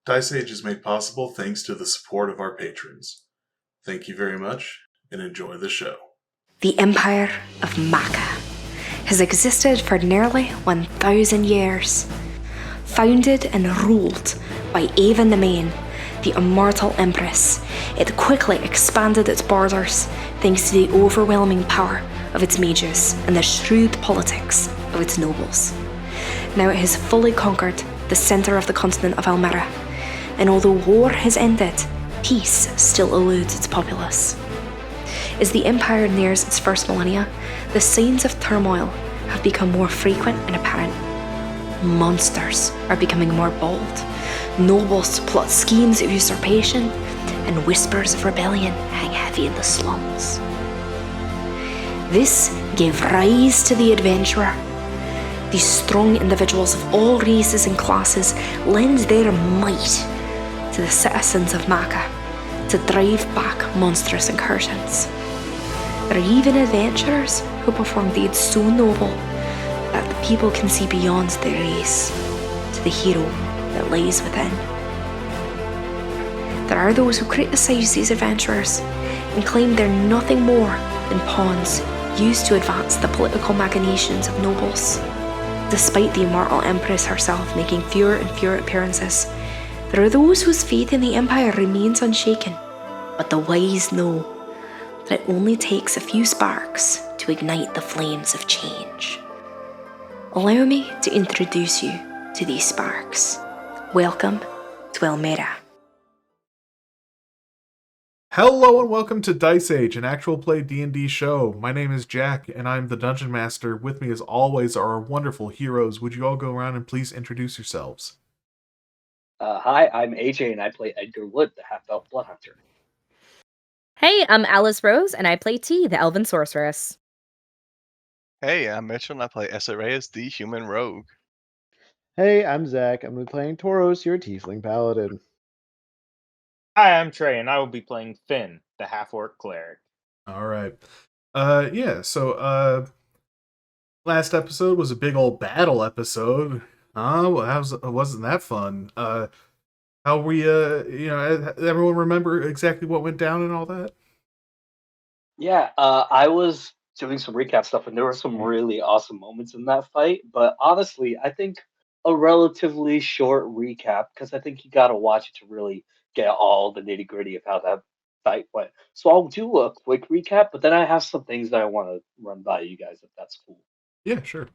Dice Age is made possible thanks to the support of our patrons. Thank you very much, and enjoy the show. The Empire of Maca has existed for nearly 1,000 years. Founded and ruled by Ava the Main, the immortal empress, it quickly expanded its borders thanks to the overwhelming power of its mages and the shrewd politics of its nobles. Now it has fully conquered the centre of the continent of Elmera, and although war has ended, peace still eludes its populace. As the Empire nears its first millennia, the signs of turmoil have become more frequent and apparent. Monsters are becoming more bold, nobles plot schemes of usurpation, and whispers of rebellion hang heavy in the slums. This gave rise to the adventurer. These strong individuals of all races and classes lend their might to the citizens of Maca to drive back monstrous incursions. There are even adventurers who perform deeds so noble that the people can see beyond their race to the hero that lies within. There are those who criticise these adventurers and claim they're nothing more than pawns used to advance the political machinations of nobles. Despite the immortal Empress herself making fewer and fewer appearances, there are those whose faith in the Empire remains unshaken. But the wise know that it only takes a few sparks to ignite the flames of change. Allow me to introduce you to these sparks. Welcome to Elmera. Hello and welcome to Dice Age, an actual play D&D show. My name is Jack, and I'm the Dungeon Master. With me, as always, are our wonderful heroes. Would you all go around and please introduce yourselves? Hi, I'm AJ, and I play Edgar Wood, the half-elf blood hunter. Hey, I'm Alice Rose, and I play T, the elven sorceress. Hey, I'm Mitchell, and I play Essa Reyes, the human rogue. Hey, I'm Zach. I'm playing Tauros, your tiefling paladin. Hi, I'm Trey, and I will be playing Finn, the half-orc cleric. All right. So last episode was a big old battle episode. Wasn't that fun? How we, everyone remember exactly what went down and all that? Yeah, I was doing some recap stuff, and there were some really awesome moments in that fight. But honestly, I think a relatively short recap, because I think you got to watch it to really get all the nitty-gritty of how that fight went. So I'll do a quick recap, but then I have some things that I want to run by you guys, if that's cool. Yeah, sure.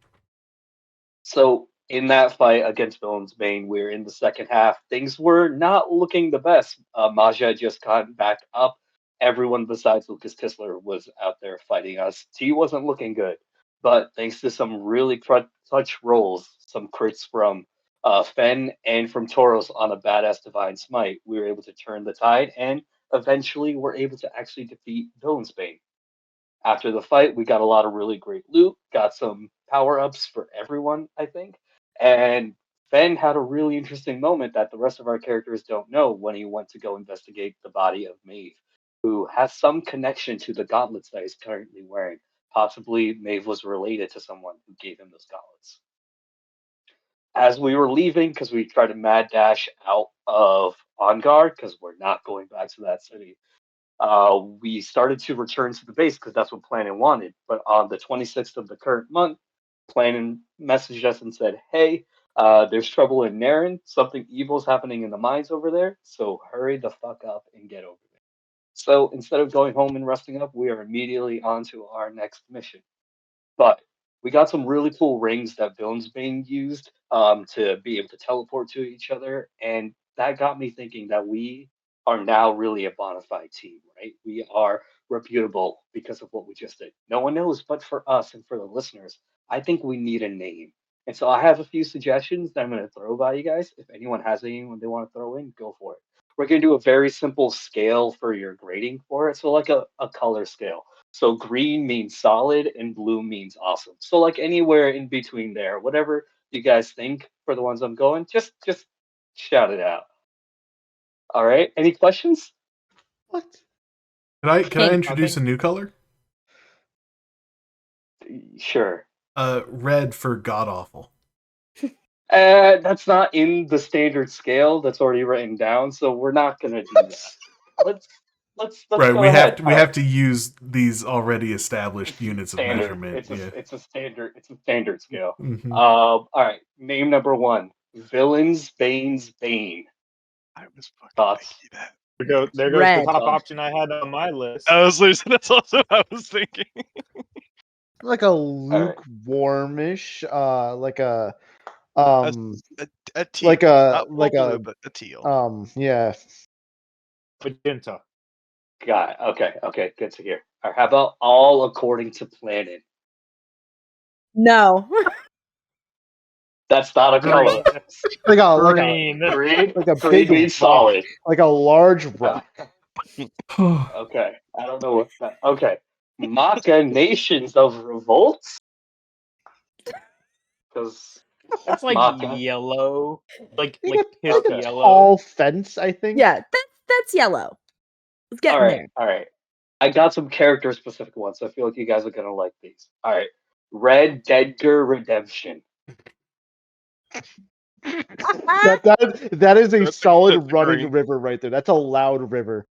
So in that fight against Villain's Bane, we're in the second half. Things were not looking the best. Maja had just gotten back up. Everyone besides Lucas Tisler was out there fighting us. T wasn't looking good, but thanks to some really clutch rolls, some crits from Fen and from Tauros on a badass Divine Smite, we were able to turn the tide and eventually were able to actually defeat Villain's Bane. After the fight, we got a lot of really great loot, got some power ups for everyone, I think. And Ben had a really interesting moment that the rest of our characters don't know when he went to go investigate the body of Maeve, who has some connection to the gauntlets that he's currently wearing. Possibly Maeve was related to someone who gave him those gauntlets. As we were leaving, because we tried to mad dash out of On Guard, because we're not going back to that city, we started to return to the base because that's what Planin wanted. But on the 26th of the current month, Planin messaged us and said, "Hey, there's trouble in Narin. Something evil's happening in the mines over there. So hurry the fuck up and get over there." So instead of going home and resting up, we are immediately on to our next mission. But we got some really cool rings that Villain's being used to be able to teleport to each other, and that got me thinking that we are now really a bona fide team, right? We are reputable because of what we just did. No one knows, but for us and for the listeners, I think we need a name. And so I have a few suggestions that I'm going to throw by you guys. If anyone has anyone they want to throw in, go for it. We're going to do a very simple scale for your grading for it. So, like a color scale. So green means solid and blue means awesome. So like anywhere in between there, whatever you guys think for the ones I'm going, just shout it out. All right. Any questions? What? Can I introduce a new color? Sure. Red for god awful. That's not in the standard scale that's already written down, so we're not gonna do that. Let's Right, go we ahead. have to use these already established units of Standard. measurement. It's a standard scale. Mhm. All right. Name number 1. Villains Bane's Bane. I was fucking Thoughts? thinking that. There goes Red. the top option I had on my list. I was losing. That's also what I was thinking. Like a lukewarmish, like a A teal. like a Not full blue, but a teal. yeah. Magenta. Got it. Okay, good to hear. All right, how about all according to planning? No. That's not a color. Like a Green. Green? like a Green big means solid. like a large rock. Okay, I don't know what that. Okay, machinations of revolts. Because That's like Maka. yellow. Like Like pissed a yellow. tall fence, I think. Yeah, that's yellow. Let's get in there. All right. I got some character specific ones, so I feel like you guys are gonna like these. All right, Red Deadger Redemption. That is a That's solid running green. river right there. That's a loud river.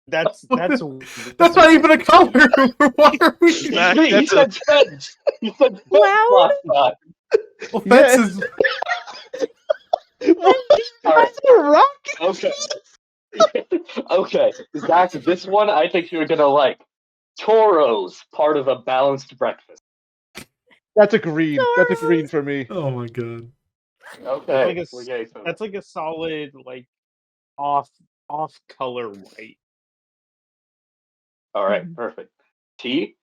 That's That's not even a color. Why are we? You That's said fence. You said fence Loud? last time. Well, fence is. All right. That's a rock. Okay. Okay, Zach, this one I think you're gonna like. Toros, part of a balanced breakfast. That's a green. That's a green for me. Oh my god. Okay, That's like a solid, like off color white. all right, perfect. T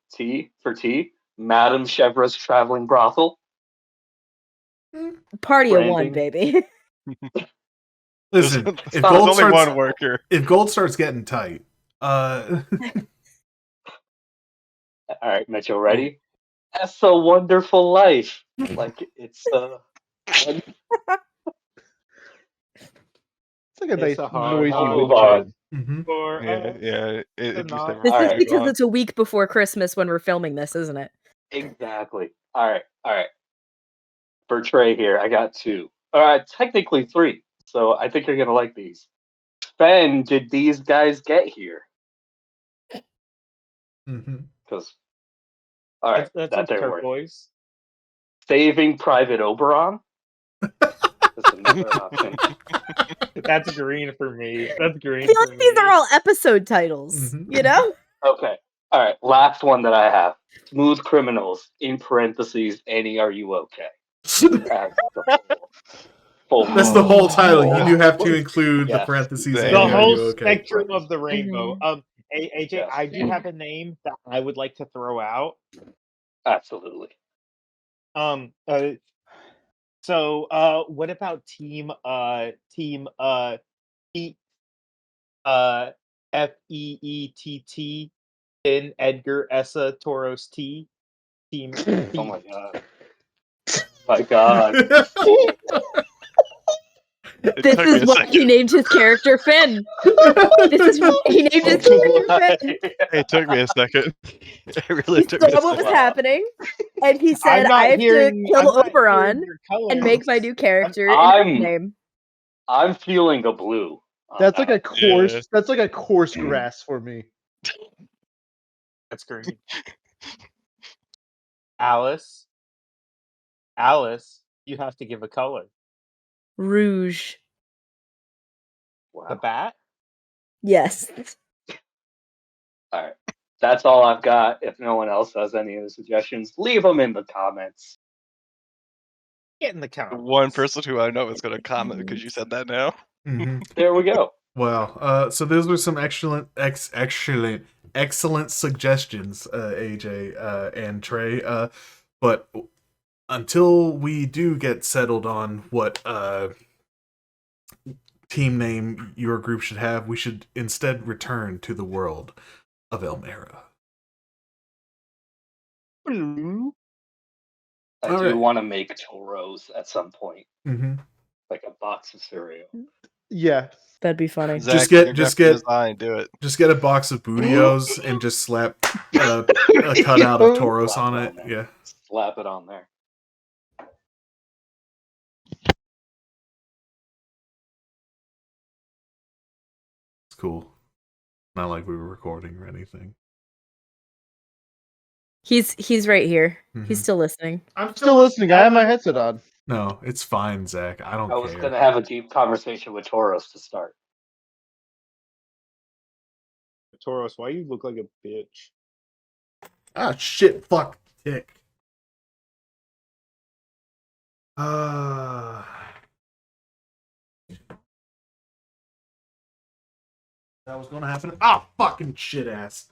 for T. Madame Chevra's traveling brothel. Party of one, Branding. baby. Listen, There's if not- gold only starts, one worker. if gold starts getting tight, All right, Mitchell, ready? That's a wonderful life. Like it's It's like a It's nice a hard noisy hard wind bar. chime. Mhm. For Yeah. It just not- This All is right. because it's a week before Christmas when we're filming this, isn't it? Exactly. All right. For Trey here, I got 2. All right, technically 3. So I think you're gonna like these. Ben, did these guys get here? Mhm. Because all right, that's that a didn't work. turquoise. Saving Private Oberon. That's another option. That's green for me. That's I green. feel for like these me. are all episode titles, Mhm. you know? Okay. All right. Last one that I have. Smooth Criminals, in parentheses, Annie, are you okay? That's the full That's the whole title. You do have to Yes. include the Yes. parentheses. The and The are whole you okay? spectrum of the rainbow. AJ, Yes. I do have a name that I would like to throw out. Absolutely. So what about team FEETT Finn Edgar Essa Toros T team Oh my god. My god. It This took me is a why second. he named his character Finn. This is why he named his character Finn. It took me a second. It really He took me a saw what was second. happening, and he said, I'm "I not have hearing. to I'm kill not Oberon hearing your colors. and make my new character I'm- in his name." I'm feeling a blue. on That's like a that. coarse. Yeah. That's like a coarse grass for me. That's green. Alice, you have to give a color. Rouge. Wow. The bat. Yes. All right. That's all I've got. If no one else has any other suggestions, leave them in the comments. Get in the comments. One person who I know is going to comment because you said that now. Mhm. There we go. Wow. So those were some excellent suggestions, AJ and Trey. But until we do get settled on what team name your group should have, we should instead return to the world of Elmera. I All do right. want to make Toros at some point, Mm-hmm. like a box of cereal. Yeah. That'd be funny. Zach, get- your just graphic get- design, do it. Just get a box of Bootios and just slap a cutout of Tauros Slap on it it. on there. Yeah. Slap it on there. It's cool. Not like we were recording or anything. He's right here. Mhm. He's still listening. I'm still listening. I have my headset on. No, it's fine, Zach. I don't I was care. gonna have a deep conversation with Tauros to start. Tauros, why you look like a bitch? Ah, shit, fuck, tick. That was gonna happen. Ah, fucking shit ass.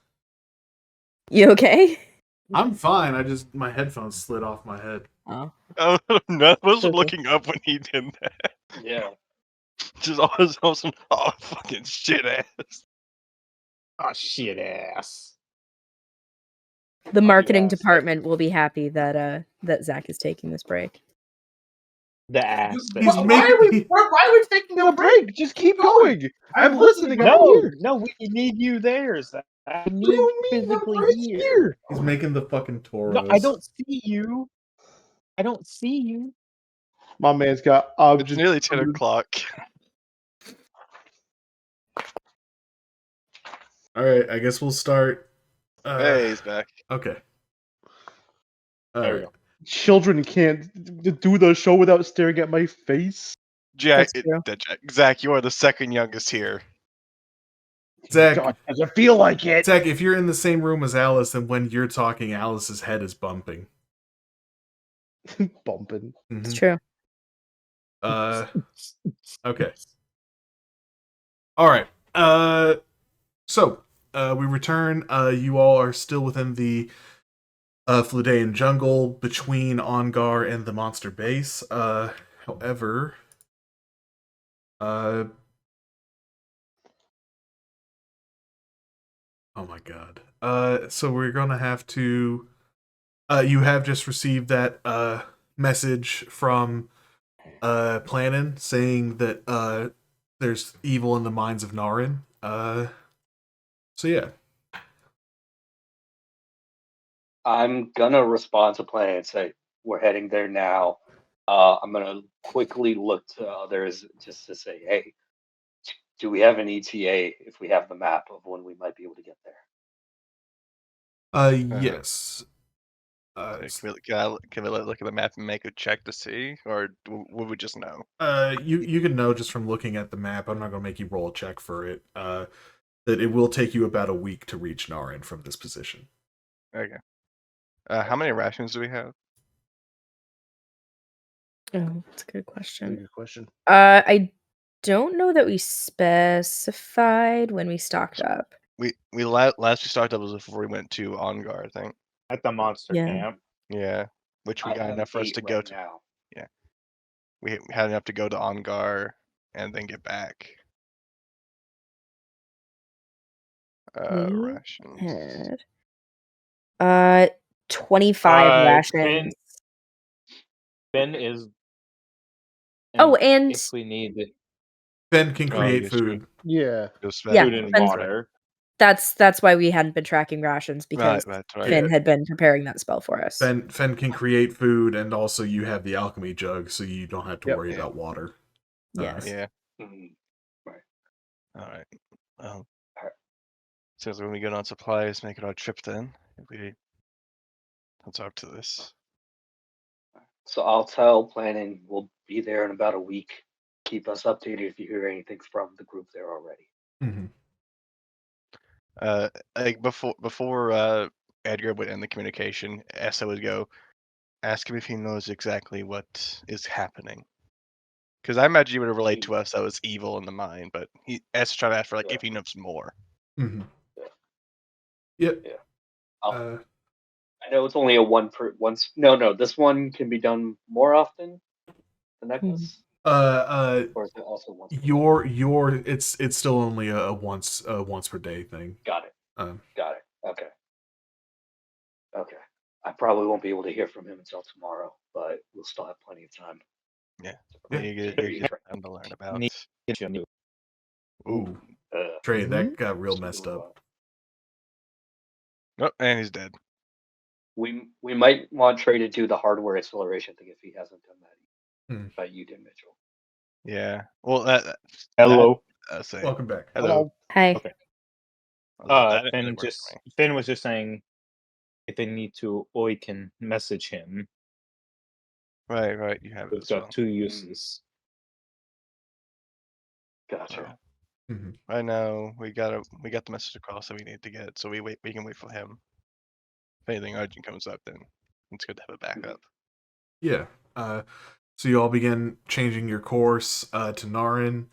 You okay? I'm fine. My headphones slid off my head. Oh. Oh, none of us were looking up when he did that. Yeah. Just always awesome. Oh, fucking shit ass. Oh shit ass. The marketing ass. department will be happy that that Zach is taking this break. The ass. He's Why are we taking a break? Just keep going. I'm listening. I'm here. No, we need you there. Zach. I What do need you mean? I'm physically right here. here. He's making the fucking Toros. No, I don't see you. I don't see you. My man's got It's objects. nearly 10 o'clock. All right, I guess we'll start. Hey, he's back. Okay. All There we right. go. Children can't do the show without staring at my face. Jack, That's true. Zach, you are the second youngest here. Zach, God, doesn't feel like it. Zach, if you're in the same room as Alice, then when you're talking, Alice's head is bumping. Bumping. It's Mhm. true. Okay. All right. So we return. You all are still within the Fludean jungle between Ongar and the monster base. However, oh my god. So we're gonna have to. You have just received that message from Planin saying that there's evil in the minds of Narin. So yeah. I'm gonna respond to Plan and say we're heading there now. I'm gonna quickly look to others just to say, hey, do we have an ETA if we have the map of when we might be able to get there? Yes. Can we look at the map and make a check to see, or would we just know? You can know just from looking at the map. I'm not gonna make you roll a check for it. That it will take you about a week to reach Narin from this position. Okay. How many rations do we have? Oh, that's a good Very question. good question. I don't know that we specified when we stocked up. Last we stocked up was before we went to Ongar, I think. At the monster Yeah. camp. Yeah, which we I got have enough for us 8 to go right to. now. We had enough to go to Ongar and then get back. We Rations. had 25 Finn, rations. Finn is. Oh, and if we need it, Ben can Oh, create yes, food. Yeah. Just Yeah, food and Finn's- water. that's why we hadn't been tracking rations, because right. Finn had been preparing that spell for us. Fen can create food, and also you have the alchemy jug, so you don't have to Yep. worry about water. Yes. Yeah. Mhm. All right. So when we get on supplies, make it our trip then. Let's up to this. So I'll tell Planning we'll be there in about a week. Keep us updated if you hear anything from the group there already. Mm-hmm. Like before Edgar would end the communication, Essa would go, ask him if he knows exactly what is happening. Because I imagine you would relate to us that was evil in the mind, but Essa tried to ask for like if he knows more. Mm-hmm. Yep. Yeah. Uh, I know it's only a once. No, this one can be done more often. The necklace, or is it also once? it's still only a once per day thing. Got it. Um, Got it. Okay. I probably won't be able to hear from him until tomorrow, but we'll still have plenty of time. Yeah. Yeah. You get time to learn about. Ooh, Trey, that got real messed up. Oh, and he's dead. We might want Trey to do the hardware acceleration thing if he hasn't done that. But you did, Mitchell. Yeah. Well, Hello. Say, Welcome back. Hello. Hi. Okay. That didn't really work for me. Finn was just saying if they need to, Oi can message him. Right. You have it It's as got well. 2 uses. Gotcha. Mhm. Right now, we got the message across that we need to get, so we can wait for him. If anything urgent comes up, then it's good to have a backup. Yeah. So you all begin changing your course to Narin.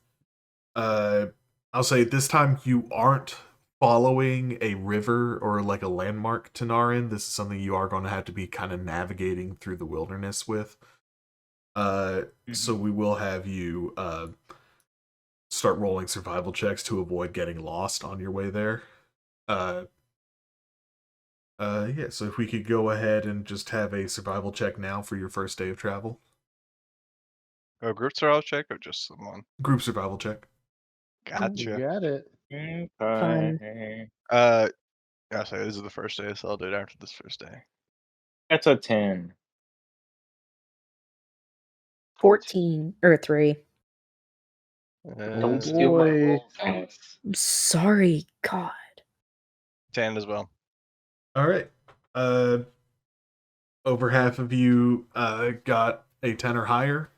I'll say this time you aren't following a river or like a landmark to Narin. This is something you are going to have to be kind of navigating through the wilderness with. So we will have you start rolling survival checks to avoid getting lost on your way there. Yeah, so if we could go ahead and just have a survival check now for your first day of travel. A group survival check or just someone? Group survival check. You Gotcha. got it. Fun. Yeah, so this is the first day, so I'll do it after this first day. That's a 10. 14 or 3. Don't Uh, steal my boy. roll, Vince. I'm sorry, God. 10 as well. All right. Over half of you got a 10 or higher,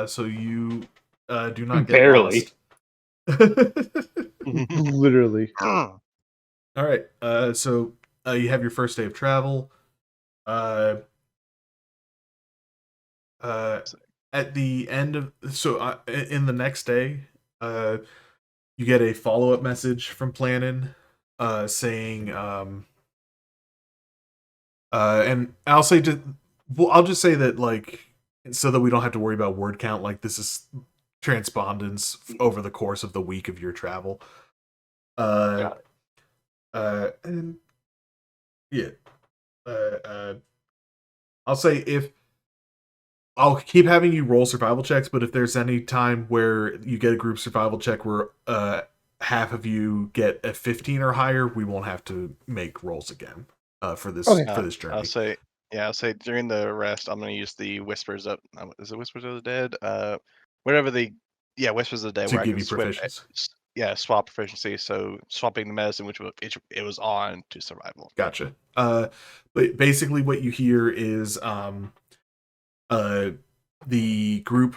so you do not get Barely. lost. Literally. All right. So you have your first day of travel. At the end of in the next day, you get a follow up message from Plannin, saying, and I'll say I'll just say that like so that we don't have to worry about word count. Like this is transpondence over the course of the week of your travel. Got it. And yeah, I'll say if I'll keep having you roll survival checks, but if there's any time where you get a group survival check where half of you get a 15 or higher, we won't have to make rolls again for this Okay. for this journey. I'll say during the rest, I'm gonna use the Whispers up. Is it Whispers of the Dead? Whatever Whispers of the Dead, To where I give can you proficiency. swap proficiency. So swapping the medicine, which it was on to survival. Gotcha. But basically, what you hear is the group,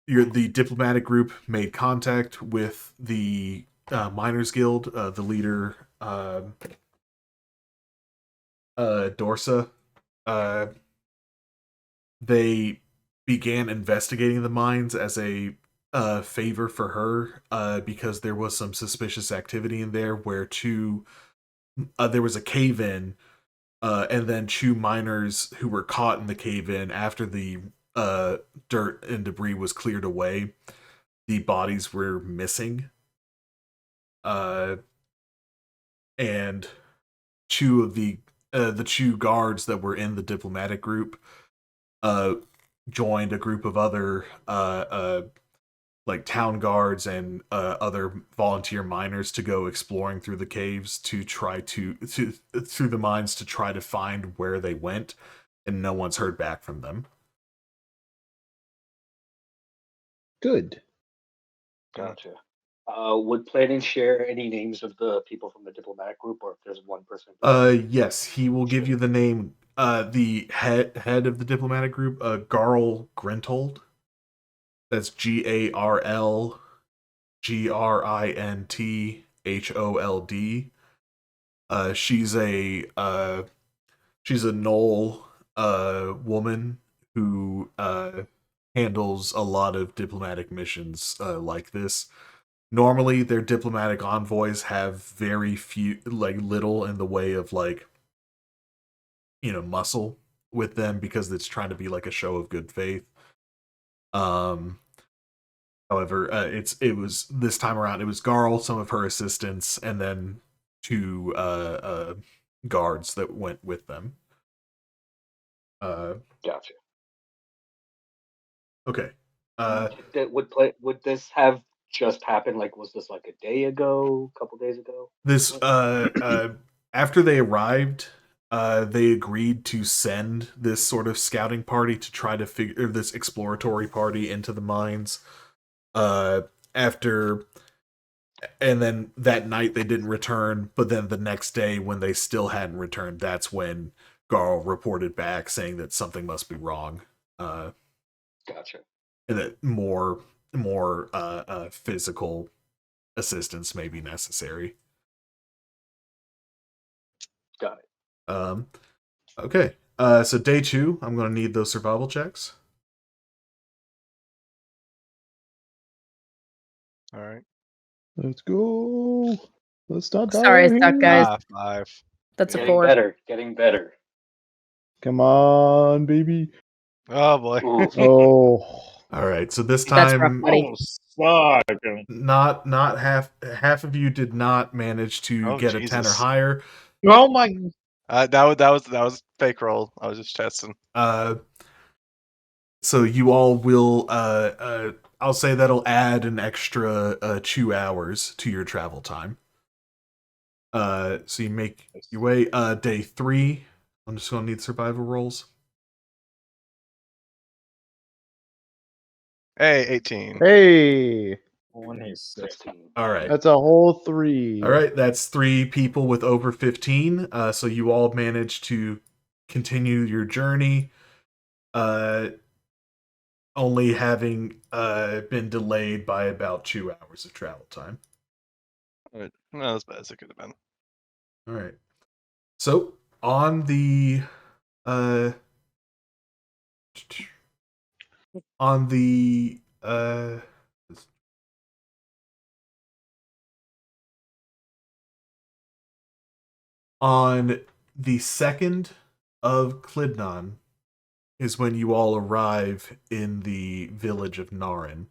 the diplomatic group, made contact with the Miners Guild, the leader, Dorsa. They began investigating the mines as a favor for her because there was some suspicious activity in there where there was a cave in and then 2 miners who were caught in the cave in after the dirt and debris was cleared away. The bodies were missing. And 2 of the 2 guards that were in the diplomatic group joined a group of other like town guards and other volunteer miners to go exploring through the caves to try to through the mines to try to find where they went, and no one's heard back from them. Good. Gotcha. Would Planning share any names of the people from the diplomatic group, or if there's one person? Yes, he will give you the name. The head of the diplomatic group, Garl Grintold. That's GarlGrinthold. She's a Knoll woman who handles a lot of diplomatic missions like this. Normally, their diplomatic envoys have very few, like little in the way of like, muscle with them because it's trying to be like a show of good faith. However, it was this time around. It was Garl, some of her assistants, and then 2 guards that went with them. Gotcha. Okay. Would this have just happened? Like, was this like a day ago, a couple days ago? This after they arrived, they agreed to send this sort of scouting party to try to figure this exploratory party into the mines. After And then that night they didn't return, but then the next day when they still hadn't returned, that's when Garl reported back saying that something must be wrong. Gotcha. And that more physical assistance may be necessary. Got it. Okay. So day 2, I'm going to need those survival checks. All right. Let's go. Let's not die. Sorry, out it's not, here. guys. 5. That's a Getting 4. better. Getting better. Come on, baby. Oh boy. Ooh. Oh. All right. So this That's rough, time, buddy. Oh, suck. not half of you did not manage to Oh, get a 10 or Jesus. higher. Oh my. That was fake roll. I was just testing. So you all will I'll say that'll add an extra 2 hours to your travel time. So you make your way day 3. I'm just going to need survival rolls. Hey, 18. Hey. 26. 16. All right. That's a whole 3. All right, that's 3 people with over 15. So you all managed to continue your journey, only having been delayed by about 2 hours of travel time. Not as bad as it could have been. All right. So on the uh, on the on the 2nd of Klidnon is when you all arrive in the village of Narin.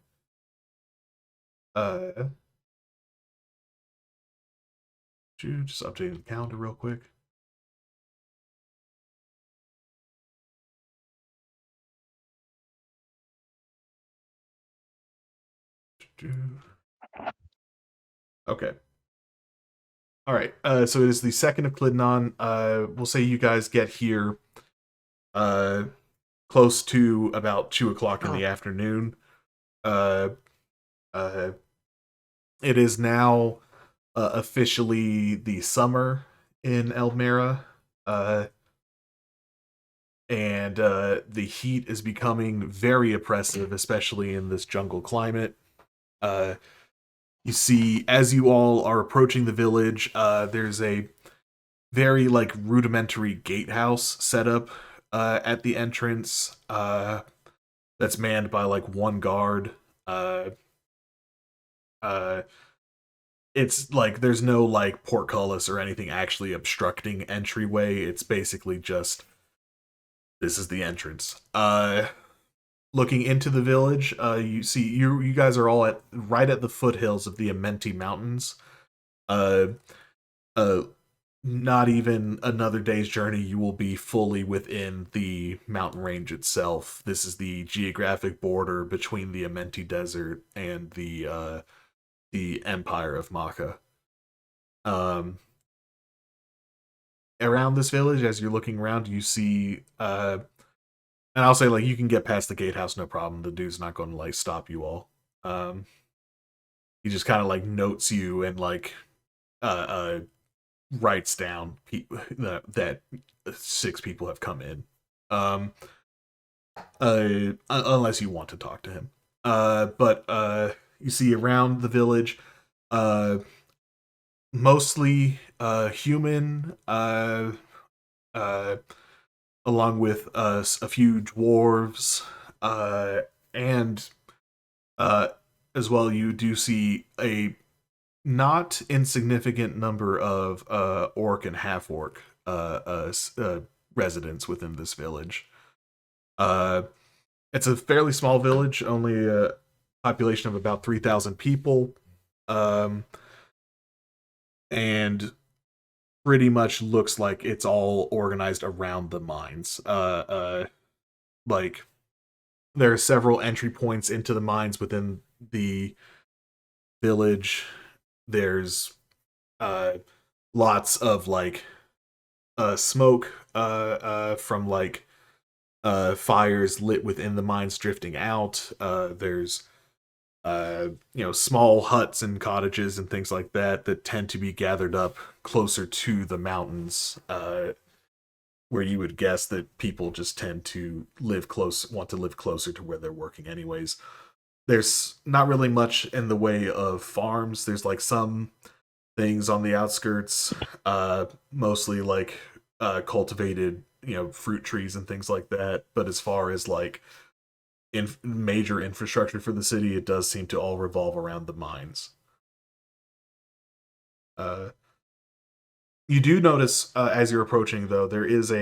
Just updating the calendar real quick. Okay. All right. So it is the 2nd of Klidnon. We'll say you guys get here close to about 2 o'clock in the afternoon. It is now officially the summer in Elmera. And the heat is becoming very oppressive, especially in this jungle climate. You see, as you all are approaching the village, there's a very rudimentary gatehouse set up at the entrance that's manned by one guard. It's there's no portcullis or anything actually obstructing entryway. It's basically just this is the entrance. Looking into the village, you see you guys are all right at the foothills of the Amenti Mountains. Not even another day's journey, you will be fully within the mountain range itself. This is the geographic border between the Amenti Desert and the Empire of Maka. Around this village, as you're looking around, you see and I'll say you can get past the gatehouse no problem. The dude's not going to stop you all. He just kind of notes you and writes down that 6 people have come in. Unless you want to talk to him. But you see around the village, mostly human, along with a few dwarves, and as well, you do see a not insignificant number of orc and half-orc residents within this village. It's a fairly small village, only a population of about 3,000 people, and pretty much looks like it's all organized around the mines. There are several entry points into the mines within the village. There's lots of smoke from fires lit within the mines drifting out. There's small huts and cottages and things like that tend to be gathered up closer to the mountains, where you would guess that people just tend to want to live closer to where they're working anyways. There's not really much in the way of farms. There's like some things on the outskirts, mostly like cultivated, fruit trees and things like that. But as far as like major infrastructure for the city, it does seem to all revolve around the mines. You do notice as you're approaching, though, there is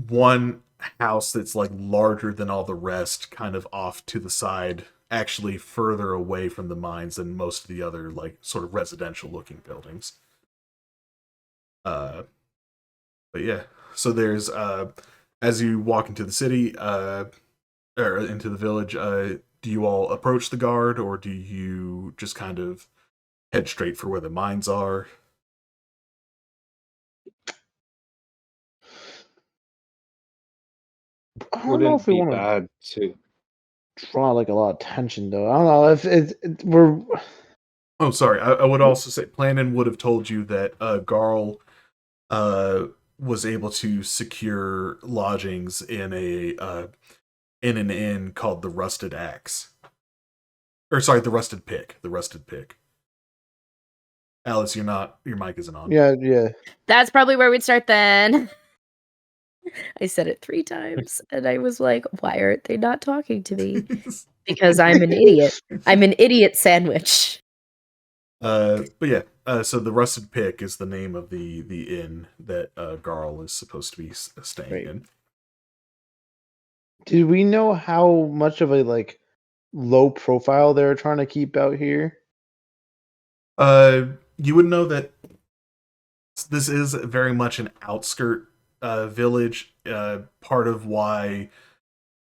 one house that's like larger than all the rest, kind of off to the side, actually further away from the mines than most of the other like sort of residential looking buildings. But yeah, so there's as you walk into the city, or into the village, do you all approach the guard, or do you just kind of head straight for where the mines are? I don't Would know it if we be want to bad to? draw like a lot of tension, though. I don't know if we're. Oh, sorry. I would also say Planon would have told you that Garl was able to secure lodgings in an inn called the Rusted Axe. Or sorry, the Rusted Pick. The Rusted Pick. Alice, your mic isn't on. Yeah. That's probably where we'd start then. I said it 3 times, and I was like, why aren't they not talking to me? Because I'm an idiot. I'm an idiot sandwich. But yeah, so the Rusted Pick is the name of the inn that Garl is supposed to be staying Right. in. Did we know how much of a like low profile they're trying to keep out here? You would know that this is very much an outskirt village. Part of why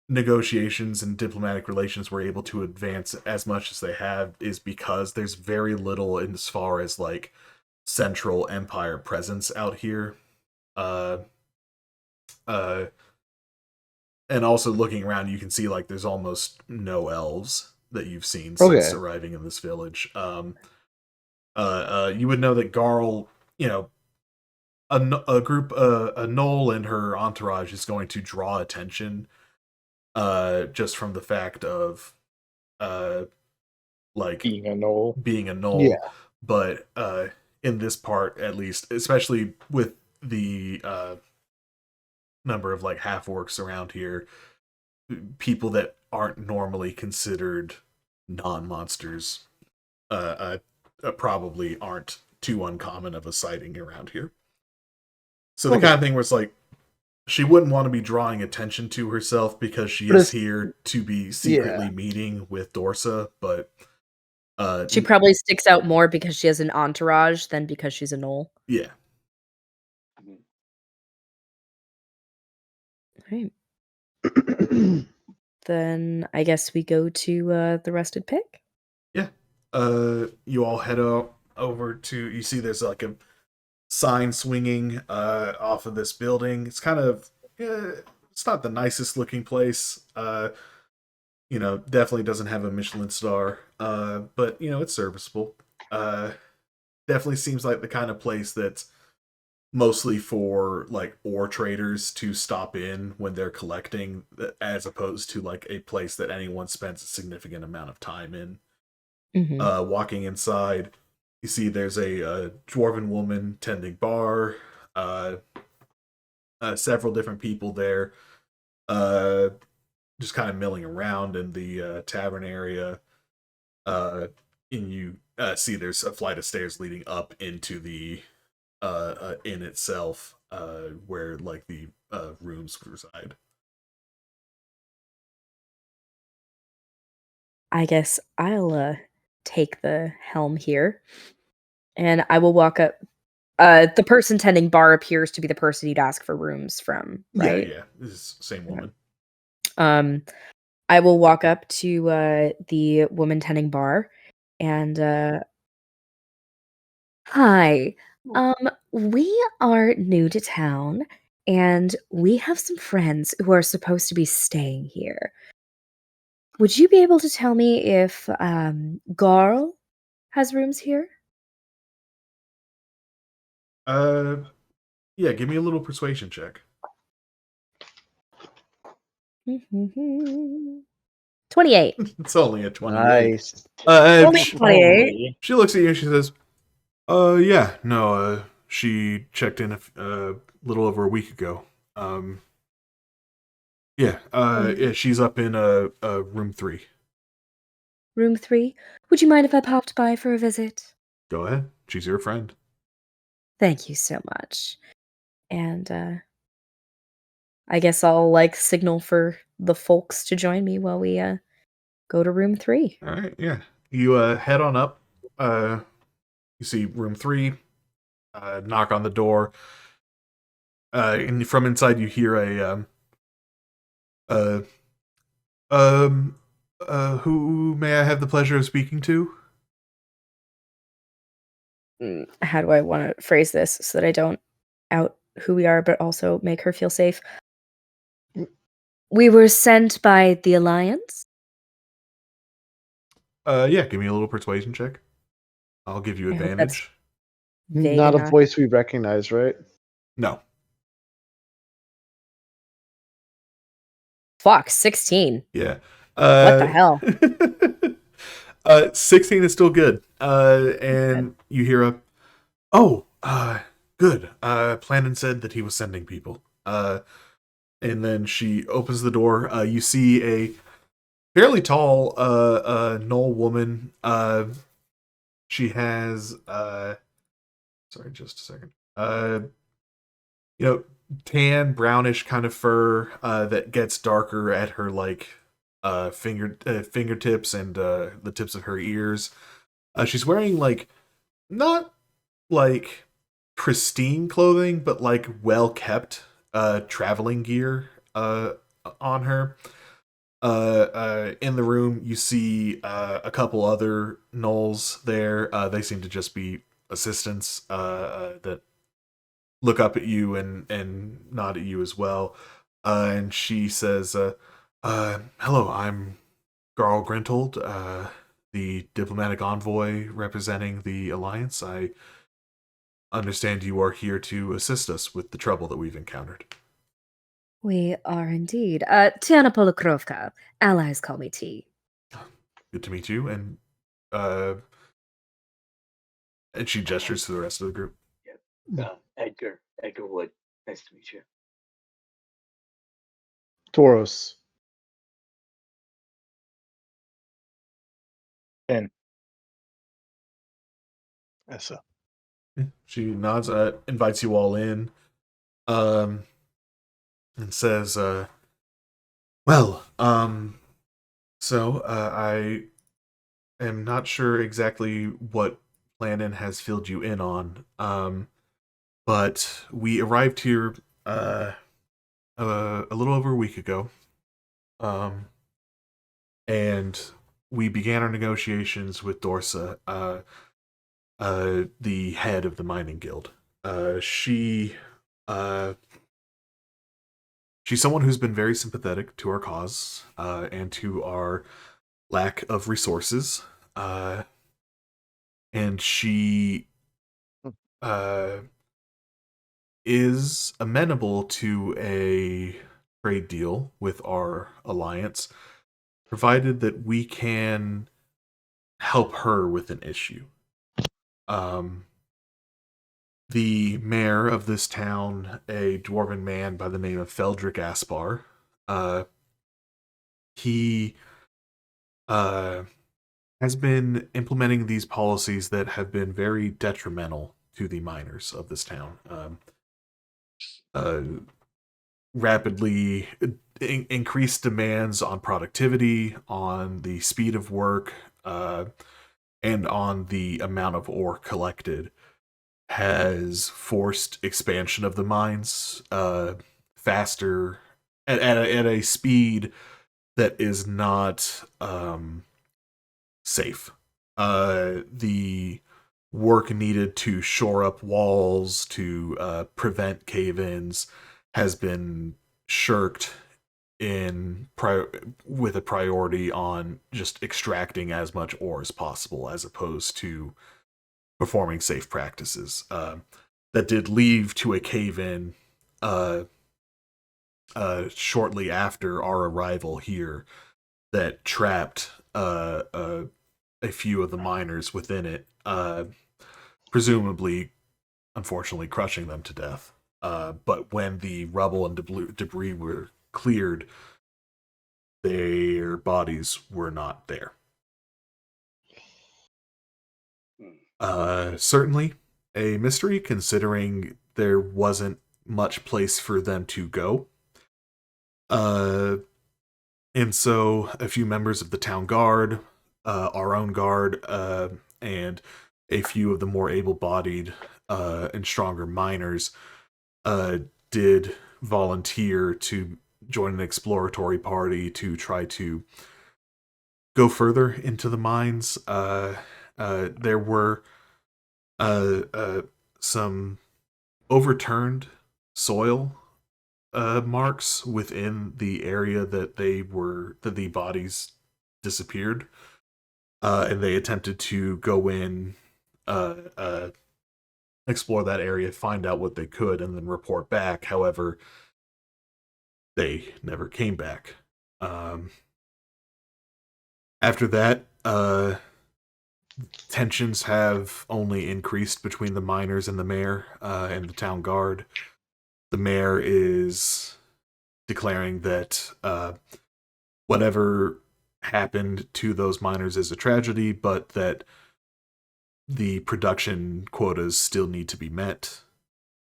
negotiations and diplomatic relations were able to advance as much as they have is because there's very little as far as like central empire presence out here. And also looking around, you can see like there's almost no elves that you've seen since arriving in this village. You would know that Garl, a group, a Knoll and her entourage is going to draw attention, just from the fact of, like Being a Knoll. Yeah. But in this part, at least, especially with the number of like half orcs around here, people that aren't normally considered non-monsters probably aren't too uncommon of a sighting around here. So the kind of thing where it's like, she wouldn't want to be drawing attention to herself because she is here to be secretly meeting with Dorsa, but she probably sticks out more because she has an entourage than because she's a Knoll. Yeah. Right. Then I guess we go to the Rusted Pick. Yeah. You all head over to, you see there's like a sign swinging off of this building. It's kind of, it's not the nicest looking place. Definitely doesn't have a Michelin star, but it's serviceable. Definitely seems like the kind of place that's mostly for like ore traders to stop in when they're collecting, as opposed to like a place that anyone spends a significant amount of time in. Walking inside, you see there's a dwarven woman tending bar, several different people there, just kind of milling around in the tavern area. And you see there's a flight of stairs leading up into the inn itself, where like the rooms reside. I guess I'll take the helm here, and I will walk up. The person tending bar appears to be the person you'd ask for rooms from, right? Yeah, this is the same woman. I will walk up to the woman tending bar, and hi. We are new to town, and we have some friends who are supposed to be staying here. Would you be able to tell me if Garl has rooms here? Yeah, give me a little persuasion check. 28. It's only a 28. Nice. Only She, 28. she looks at you and she says, yeah, no, she checked in a little over a week ago. Yeah, she's up in room 3. Room 3? Would you mind if I popped by for a visit? Go ahead. She's your friend. Thank you so much. And I guess I'll signal for the folks to join me while we go to room 3. All right, yeah. You head on up. You see room 3. Knock on the door. And from inside, you hear who may I have the pleasure of speaking to? How do I want to phrase this so that I don't out who we are, but also make her feel safe? We were sent by the Alliance. Yeah, give me a little persuasion check. I'll give you I hope that's advantage. vague Not a enough. voice we recognize, right? No. Fuck, 16. Yeah. What the hell? 16 is still good. And you hear good. Planon said that he was sending people. And then she opens the door. You see a fairly tall Knoll woman. She has sorry, just a second. Tan, brownish kind of fur that gets darker at her fingertips and the tips of her ears. She's wearing not pristine clothing, but well kept traveling gear on her. In the room, you see a couple other gnolls there. They seem to just be assistants that look up at you and nod at you as well. And she says, hello, I'm Garl Grintold, the diplomatic envoy representing the Alliance. I understand you are here to assist us with the trouble that we've encountered. We are indeed. Tiana Polokrovka. Allies call me T. Good to meet you. And she gestures to the rest of the group. Edgar Wood. Nice to meet you. Tauros. Finn. Essa. She nods, invites you all in, and says, so I am not sure exactly what Planon has filled you in on, but we arrived here a little over a week ago, and we began our negotiations with Dorsa, the head of the mining guild. She's someone who's been very sympathetic to our cause and to our lack of resources. And she is amenable to a trade deal with our alliance, provided that we can help her with an issue. The mayor of this town, a dwarven man by the name of Feldrick Aspar, he has been implementing these policies that have been very detrimental to the miners of this town. Rapidly increased demands on productivity, on the speed of work, and on the amount of ore collected has forced expansion of the mines faster at a speed that is not safe. The work needed to shore up walls to prevent cave-ins has been shirked with a priority on just extracting as much ore as possible, as opposed to performing safe practices. That did lead to a cave-in shortly after our arrival here that trapped a few of the miners within it, presumably, unfortunately, crushing them to death. But when the rubble and debris were cleared, their bodies were not there. Certainly a mystery, considering there wasn't much place for them to go. And so a few members of the town guard, our own guard, and a few of the more able-bodied and stronger miners did volunteer to join an exploratory party to try to go further into the mines. There were some overturned soil marks within the area that the bodies disappeared, and they attempted to go in, explore that area, find out what they could, and then report back. However, they never came back. After that, tensions have only increased between the miners and the mayor, and the town guard. The mayor is declaring that whatever happened to those miners is a tragedy, but that the production quotas still need to be met,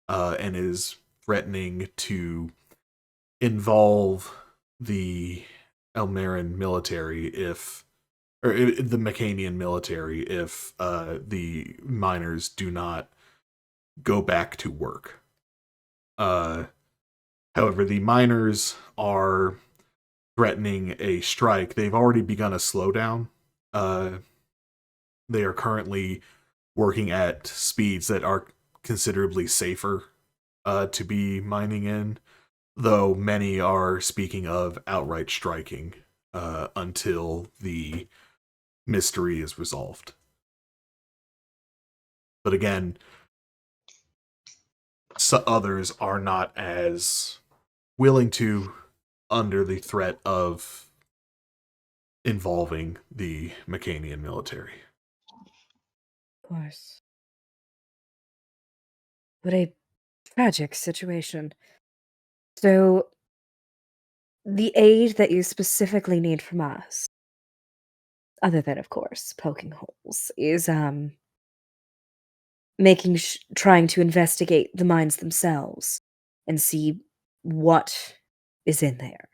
and is threatening to involve the Elmeran military or the Mecanian military if the miners do not go back to work. However, the miners are threatening a strike. They've already begun a slowdown. They are currently working at speeds that are considerably safer to be mining in, though many are speaking of outright striking until the mystery is resolved. But again, others are not as willing to, under the threat of involving the Mecanian military. Of course. What a tragic situation. So, the aid that you specifically need from us, other than, of course, poking holes, is trying to investigate the mines themselves and see what is in there.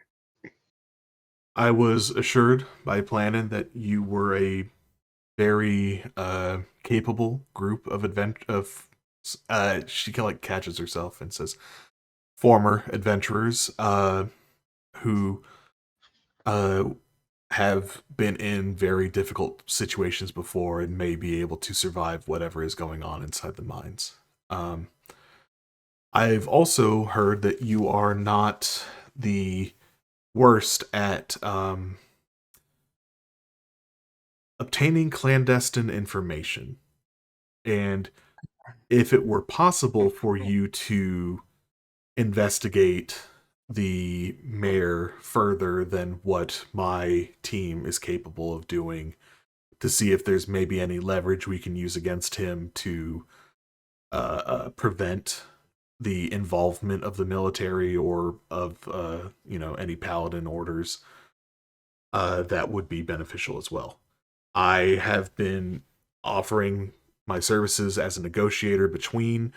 I was assured by Planin that you were a very capable group of she like catches herself and says former adventurers who have been in very difficult situations before and may be able to survive whatever is going on inside the mines. I've also heard that you are not the worst at obtaining clandestine information. And if it were possible for you to investigate the mayor further than what my team is capable of doing, to see if there's maybe any leverage we can use against him to prevent the involvement of the military or of any paladin orders, that would be beneficial as well. I have been offering my services as a negotiator between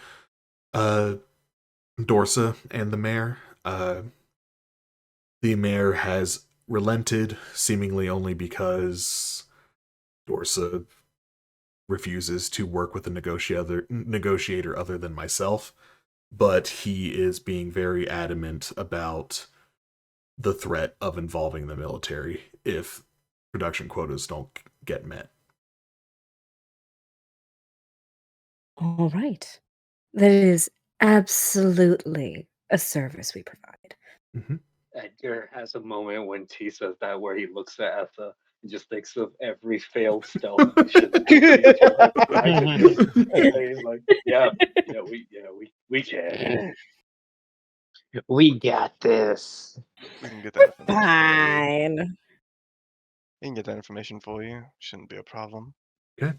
Dorsa and the mayor. The mayor has relented, seemingly only because Dorsa refuses to work with a negotiator other than myself, but he is being very adamant about the threat of involving the military if production quotas don't get met. All right. That is absolutely a service we provide. Mm-hmm. Edgar has a moment when T says that where he looks at Essa and just thinks of every failed stealth mission these two have tried to do. And he's like, we can. We got this. We can get that information for you. Fine. We can get that information for you. Shouldn't be a problem. Okay.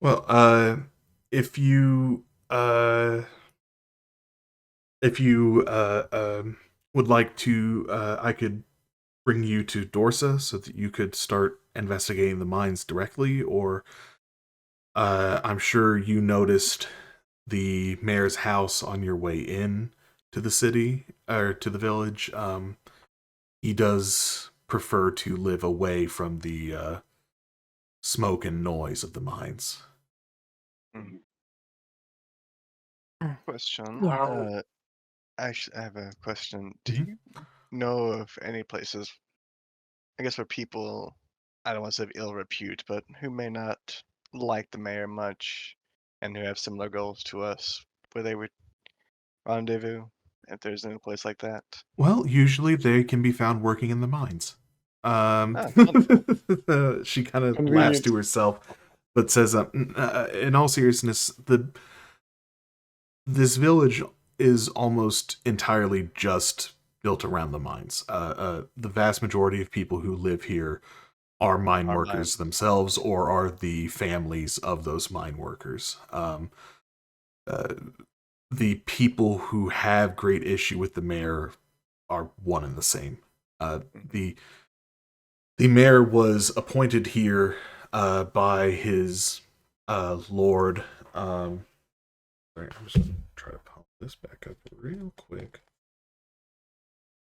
Well, if you would like to, I could bring you to Dorsa so that you could start investigating the mines directly, or I'm sure you noticed the mayor's house on your way in to the city or to the village. He does prefer to live away from the smoke and noise of the mines. Question. Yeah. I have a question. Do Mhm. you know of any places, I guess, where people, I don't want to say ill repute, but who may not like the mayor much and who have similar goals to us, where they would rendezvous, if there's any place like that? Well, usually they can be found working in the mines. Ah, wonderful. She kind of laughs Convenient. to herself, but says, "In all seriousness, this village is almost entirely just built around the mines. The vast majority of people who live here are mine Are workers themselves, or are the families of those mine workers. Uh, the people who have great issue with the mayor are one and the same. The mayor was appointed here by his lord. Sorry, I'm just gonna try to pop this back up real quick.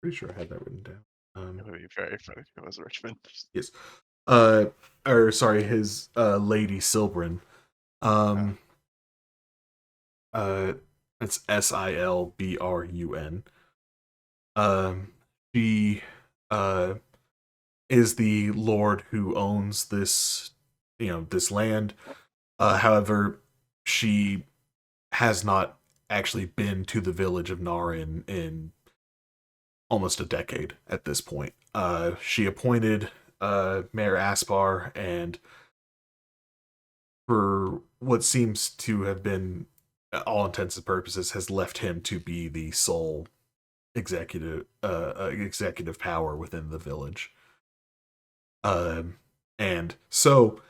Pretty sure I had that written down. It would be very funny if it was Richmond. Yes. Or sorry, his Lady Silbrun. It's Silbrun. She is the lord who owns this, this land. However, she has not actually been to the village of Narin in almost a decade at this point. She appointed Mayor Aspar, and for what seems to have been, all intents and purposes, has left him to be the sole executive power within the village. And so,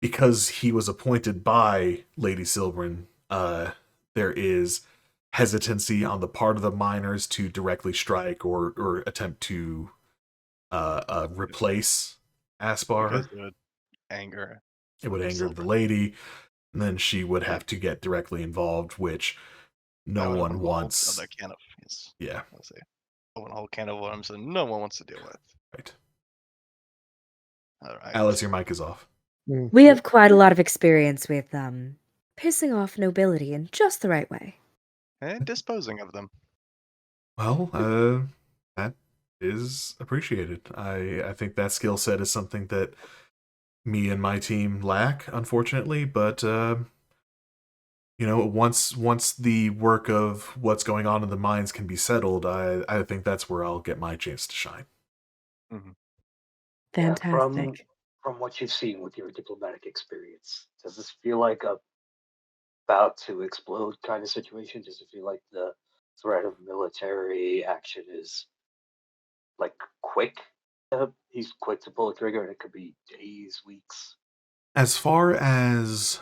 because he was appointed by Lady Silbrun, there is hesitancy on the part of the miners to directly strike or attempt to replace Aspar. Because it would anger. It would anger the Silbrun. lady, and then she would have to get directly involved, which That no would one open a whole wants. other can of, yes, Yeah, I'll say, open a whole can of worms that no one wants to deal with. right. All right. Alice, your mic is off. We have quite a lot of experience with pissing off nobility in just the right way. And disposing of them. Well, that is appreciated. I think that skill set is something that me and my team lack, unfortunately, but once the work of what's going on in the mines can be settled, I think that's where I'll get my chance to shine. Mm-hmm. Fantastic. From what you've seen with your diplomatic experience, does this feel like a about to explode kind of situation? Does it feel like the threat of military action is like quick? He's quick to pull a trigger, and it could be days, weeks. As far as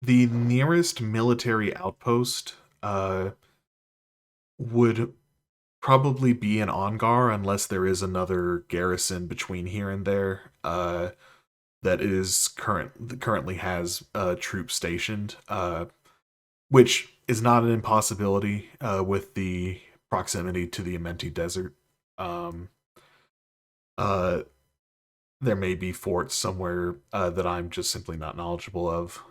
the nearest military outpost, would probably be an Ongar, unless there is another garrison between here and there that is currently has troops stationed, which is not an impossibility with the proximity to the Amenti Desert. There may be forts somewhere that I'm just simply not knowledgeable of.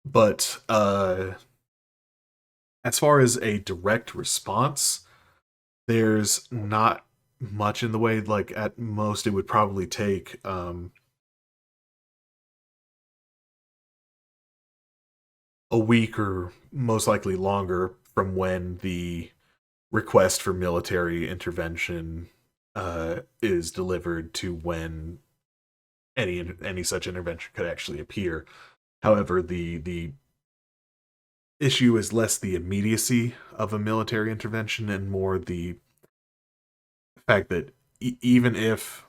But as far as a direct response, there's not much in the way. Like, at most, it would probably take a week, or most likely longer, from when the request for military intervention is delivered to when any such intervention could actually appear. However, the issue is less the immediacy of a military intervention and more the fact that even if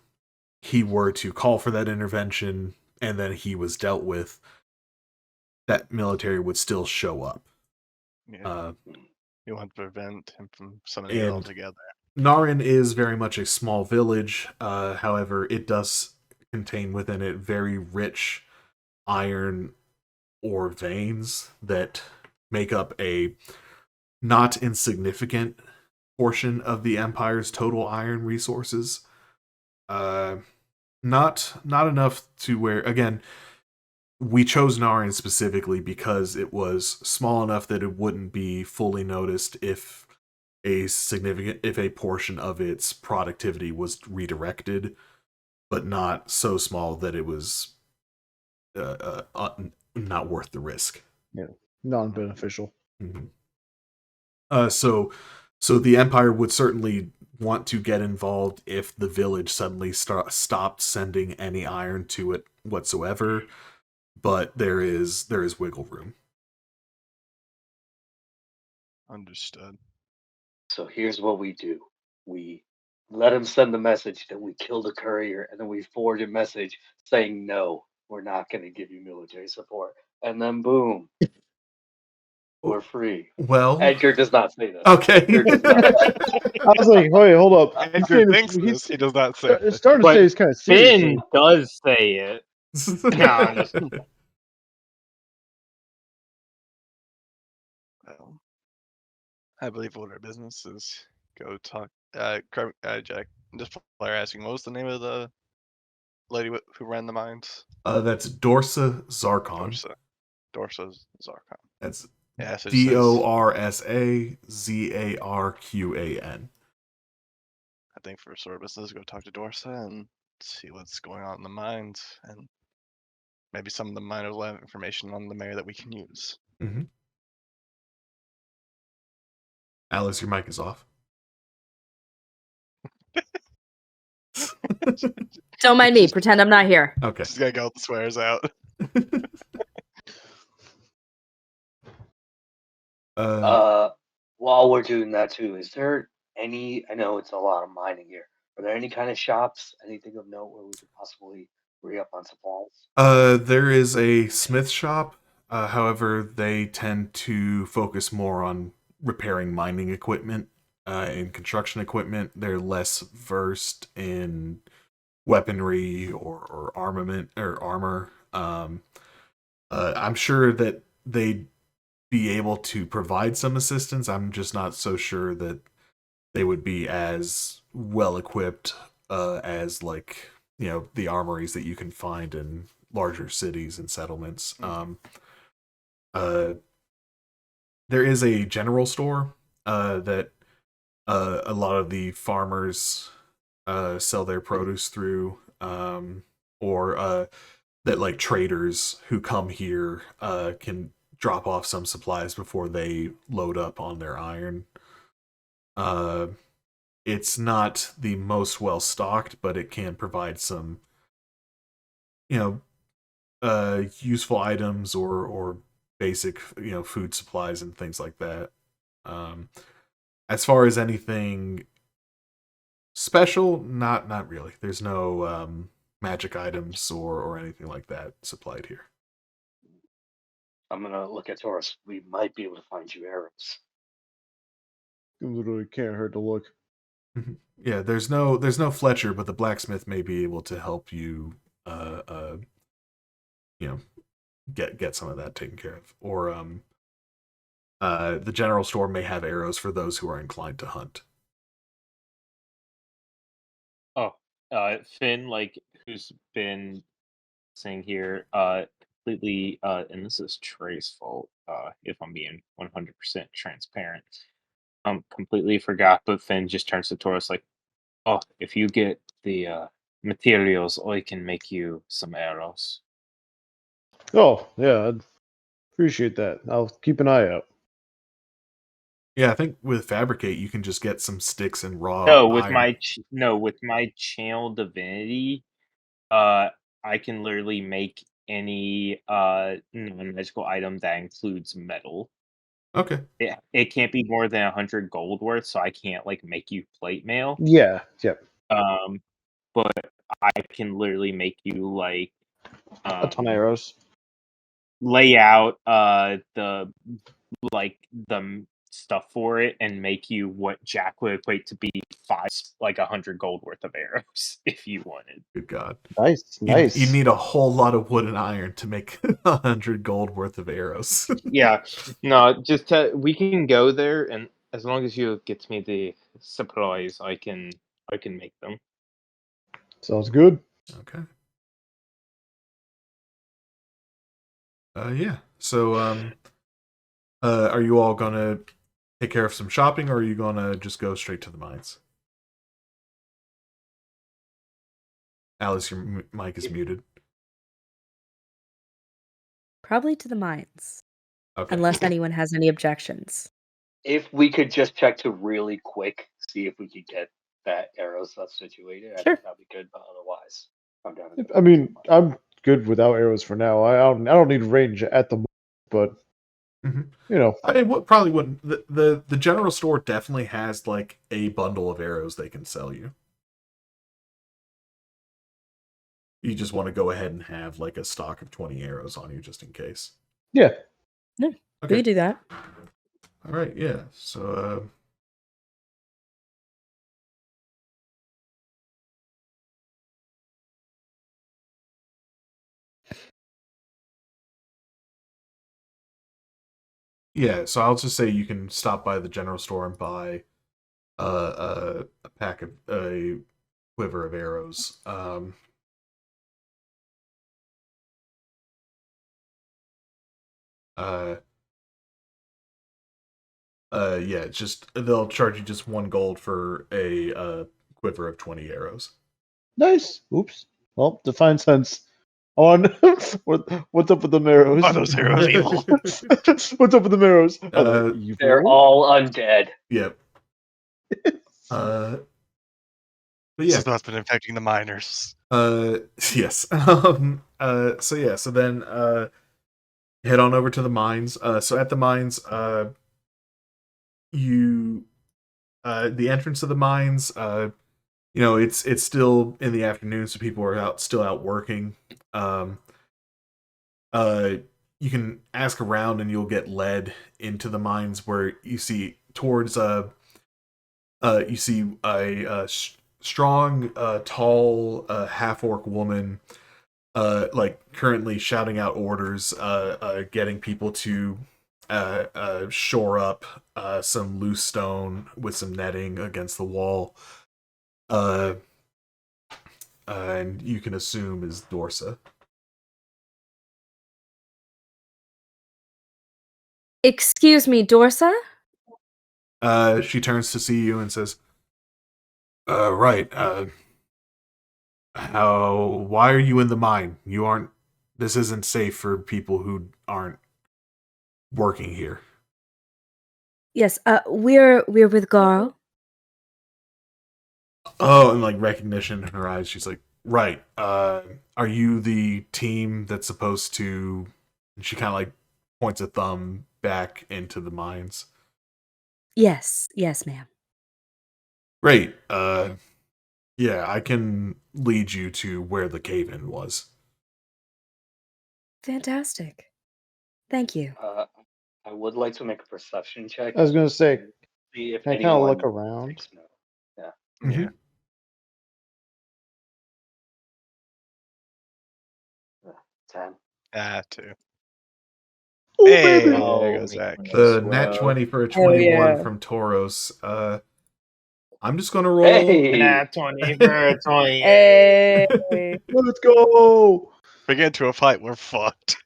he were to call for that intervention and then he was dealt with, that military would still show up. Yeah. You want to prevent him from summoning it And altogether. Narin is very much a small village. However, it does contain within it very rich iron ore veins that make up a not insignificant portion of the Empire's total iron resources. Not enough to where, again, we chose Narin specifically because it was small enough that it wouldn't be fully noticed if a portion of its productivity was redirected, but not so small that it was not worth the risk. Yeah, non-beneficial. Mm-hmm. So the Empire would certainly want to get involved if the village suddenly stopped sending any iron to it whatsoever, but there is wiggle room. Understood. So here's what we do. We let him send the message that we killed a courier, and then we forward a message saying, no, we're not going to give you military support. And then boom, we're free. Well, Edgar does not say this. okay. Edgar does not. I was like, wait, hold up. Edgar thinks this. He does not say It's starting to But say it's kind of serious. Finn does say it. No, I'm just Well, I believe order of business is go talk. Jack, just player asking, what was the name of the lady who ran the mines? That's Dorsa Zarkon. Dorsa Zarkon. That's Yeah, so DORSAZARQAN. I think for sort of business, go talk to Dorsa and see what's going on in the mines, and maybe some of the miners will have information on the mayor that we can use. Mm-hmm. Alice, your mic is off. Don't mind me. Pretend I'm not here. Okay. She's gotta get the swears out. While we're doing that too, is there any? I know it's a lot of mining here. Are there any kind of shops, anything of note where we could possibly re up on supplies? There is a smith shop. However, they tend to focus more on repairing mining equipment and construction equipment. They're less versed in weaponry or armament or armor. I'm sure that they'd be able to provide some assistance. I'm just not so sure that they would be as well equipped as, like, the armories that you can find in larger cities and settlements. There is a general store that a lot of the farmers sell their produce through, or that, like, traders who come here can drop off some supplies before they load up on their iron. It's not the most well stocked, but it can provide some, useful items or basic, food supplies and things like that. As far as anything special, not really. There's no magic items or anything like that supplied here. I'm gonna look at Taurus. We might be able to find you arrows. It literally can't hurt to look. Yeah, there's no Fletcher, but the blacksmith may be able to help you get some of that taken care of. Or the general store may have arrows for those who are inclined to hunt. Finn, who's been saying here, completely, and this is Trey's fault, if I'm being 100% transparent. Completely forgot, but Finn just turns to Taurus like, oh, if you get the materials, I can make you some arrows. Oh, yeah, I'd appreciate that. I'll keep an eye out. Yeah, I think with fabricate you can just get some sticks and raw No, with iron. with my channel divinity, I can literally make any non-magical item that includes metal. Okay. It can't be more than 100 gold worth, so I can't like make you plate mail. Yeah. Yep. But I can literally make you like A ton of arrows. lay out the stuff for it and make you what Jack would equate to be 100 gold worth of arrows if you wanted. Good God. Nice. You need a whole lot of wood and iron to make 100 gold worth of arrows. Yeah, no, we can go there, and as long as you get me the supplies, I can make them. Sounds good. Okay. Yeah. So, are you all gonna take care of some shopping, or are you gonna just go straight to the mines? Alice, your mic is muted. Probably to the mines, Okay. unless anyone has any objections. If we could just check to really quick see if we could get that arrow stuff situated, I Sure. think that'd be good. But otherwise, I'm down. I mean, I'm good without arrows for now. I don't need range at the moment, but you know, probably wouldn't. The general store definitely has like a bundle of arrows they can sell you. You just want to go ahead and have like a stock of 20 arrows on you just in case. Yeah. No, Okay. we could do that. All right, yeah. So, yeah, so I'll just say you can stop by the general store and buy a pack of a quiver of arrows. Yeah, it's just they'll charge you just 1 gold for a quiver of 20 arrows. Nice. Oops. Well, define sense. On what's up with the arrows? Are those arrows evil? What's up with the arrows? They're all undead. Yep. But This yeah. is what's been infecting the miners. Yes. So yeah, so then head on over to the mines. So at the mines, you the entrance of the mines, it's still in the afternoon, so people are still out working. You can ask around and you'll get led into the mines where you see towards you see a strong, tall, half-orc woman currently shouting out orders, getting people to shore up some loose stone with some netting against the wall. And you can assume is Dorsa. Excuse me, Dorsa? She turns to see you and says, right, why are you in the mine? This isn't safe for people who aren't working here. Yes, we're with Garl. Oh, and like recognition in her eyes, she's like, right, are you the team that's supposed to, and she kind of like points a thumb back into the mines. Yes, ma'am. Great, yeah, I can lead you to where the cave-in was. Fantastic. Thank you. I would like to make a perception check. I was gonna say, see if can I kind of look around? takes note. Yeah. Mm-hmm. Yeah. 10. 2. Ooh, Hey, baby. there goes Zach. The nat 20 for a 21 yeah. from Tauros. I'm just gonna roll. Hey! 20 for 20. Hey. Let's go. We get into a fight, we're fucked.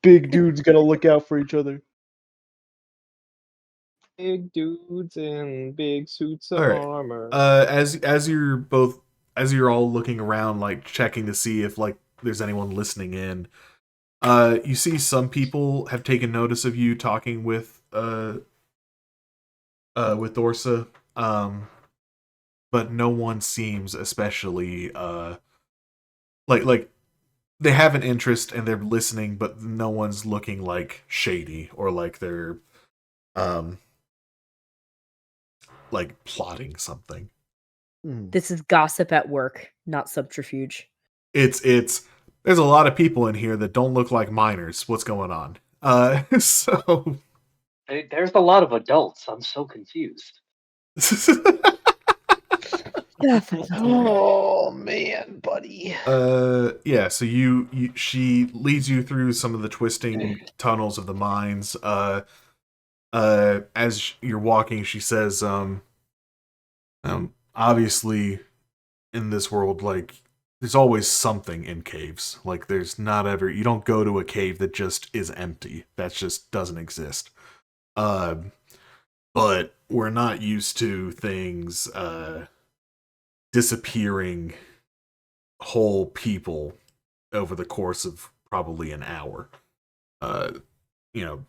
Big dudes gotta look out for each other. Big dudes in big suits of All right. armor. As you're all looking around, like checking to see if like there's anyone listening in, you see some people have taken notice of you talking with with Dorsa, but no one seems especially like they have an interest and they're listening, but no one's looking like shady or like they're um like plotting something. This is gossip at work, not subterfuge. It's there's a lot of people in here that don't look like minors. What's going on? So There's a lot of adults. I'm so confused. Oh man, buddy. Yeah, so she leads you through some of the twisting tunnels of the mines. As you're walking, she says, obviously in this world, like, there's always something in caves. Like, there's not ever, you don't go to a cave that just is empty. That just doesn't exist. But we're not used to things, disappearing whole people over the course of probably an hour. You know,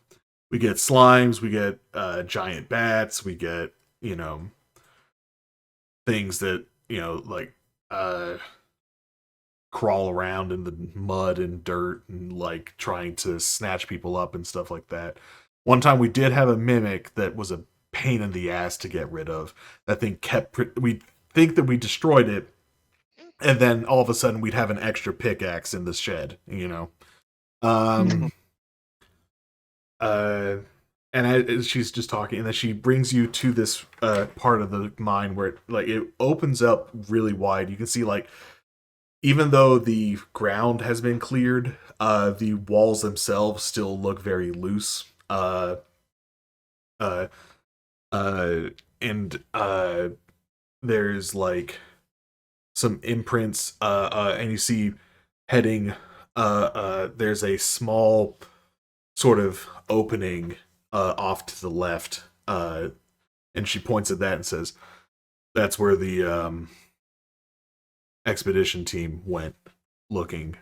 we get slimes, we get giant bats, we get, things that, like crawl around in the mud and dirt and like trying to snatch people up and stuff like that. One time we did have a mimic that was a pain in the ass to get rid of. That thing we think that we destroyed it, and then all of a sudden we'd have an extra pickaxe in the shed, and she's just talking, and then she brings you to this part of the mine where it opens up really wide. You can see, like, even though the ground has been cleared, the walls themselves still look very loose. And there's like some imprints, and you see heading. There's a small sort of opening off to the left, and she points at that and says, "That's where the expedition team went looking.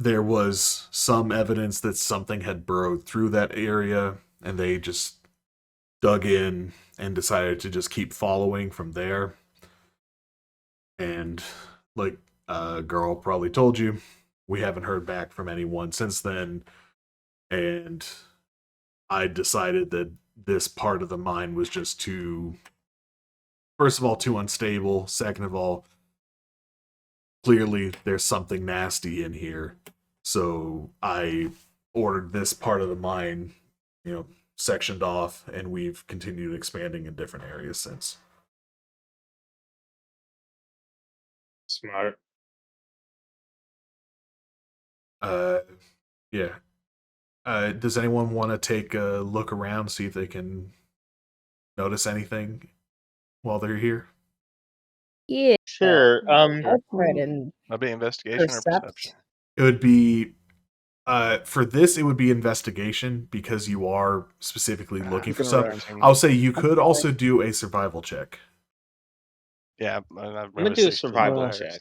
There was some evidence that something had burrowed through that area, and they just dug in and decided to just keep following from there. And like girl probably told you, we haven't heard back from anyone since then. And I decided that this part of the mine was just too, first of all, too unstable. Second of all, clearly there's something nasty in here. So I ordered this part of the mine, sectioned off, and we've continued expanding in different areas since." Smart. Yeah. Does anyone want to take a look around, see if they can notice anything while they're here? Yeah. Sure. Right, and That'd be investigation or perception. It would be for this, it would be investigation because you are specifically looking for stuff. I'll say you could also do a survival check. Yeah, I'm gonna do a survival check.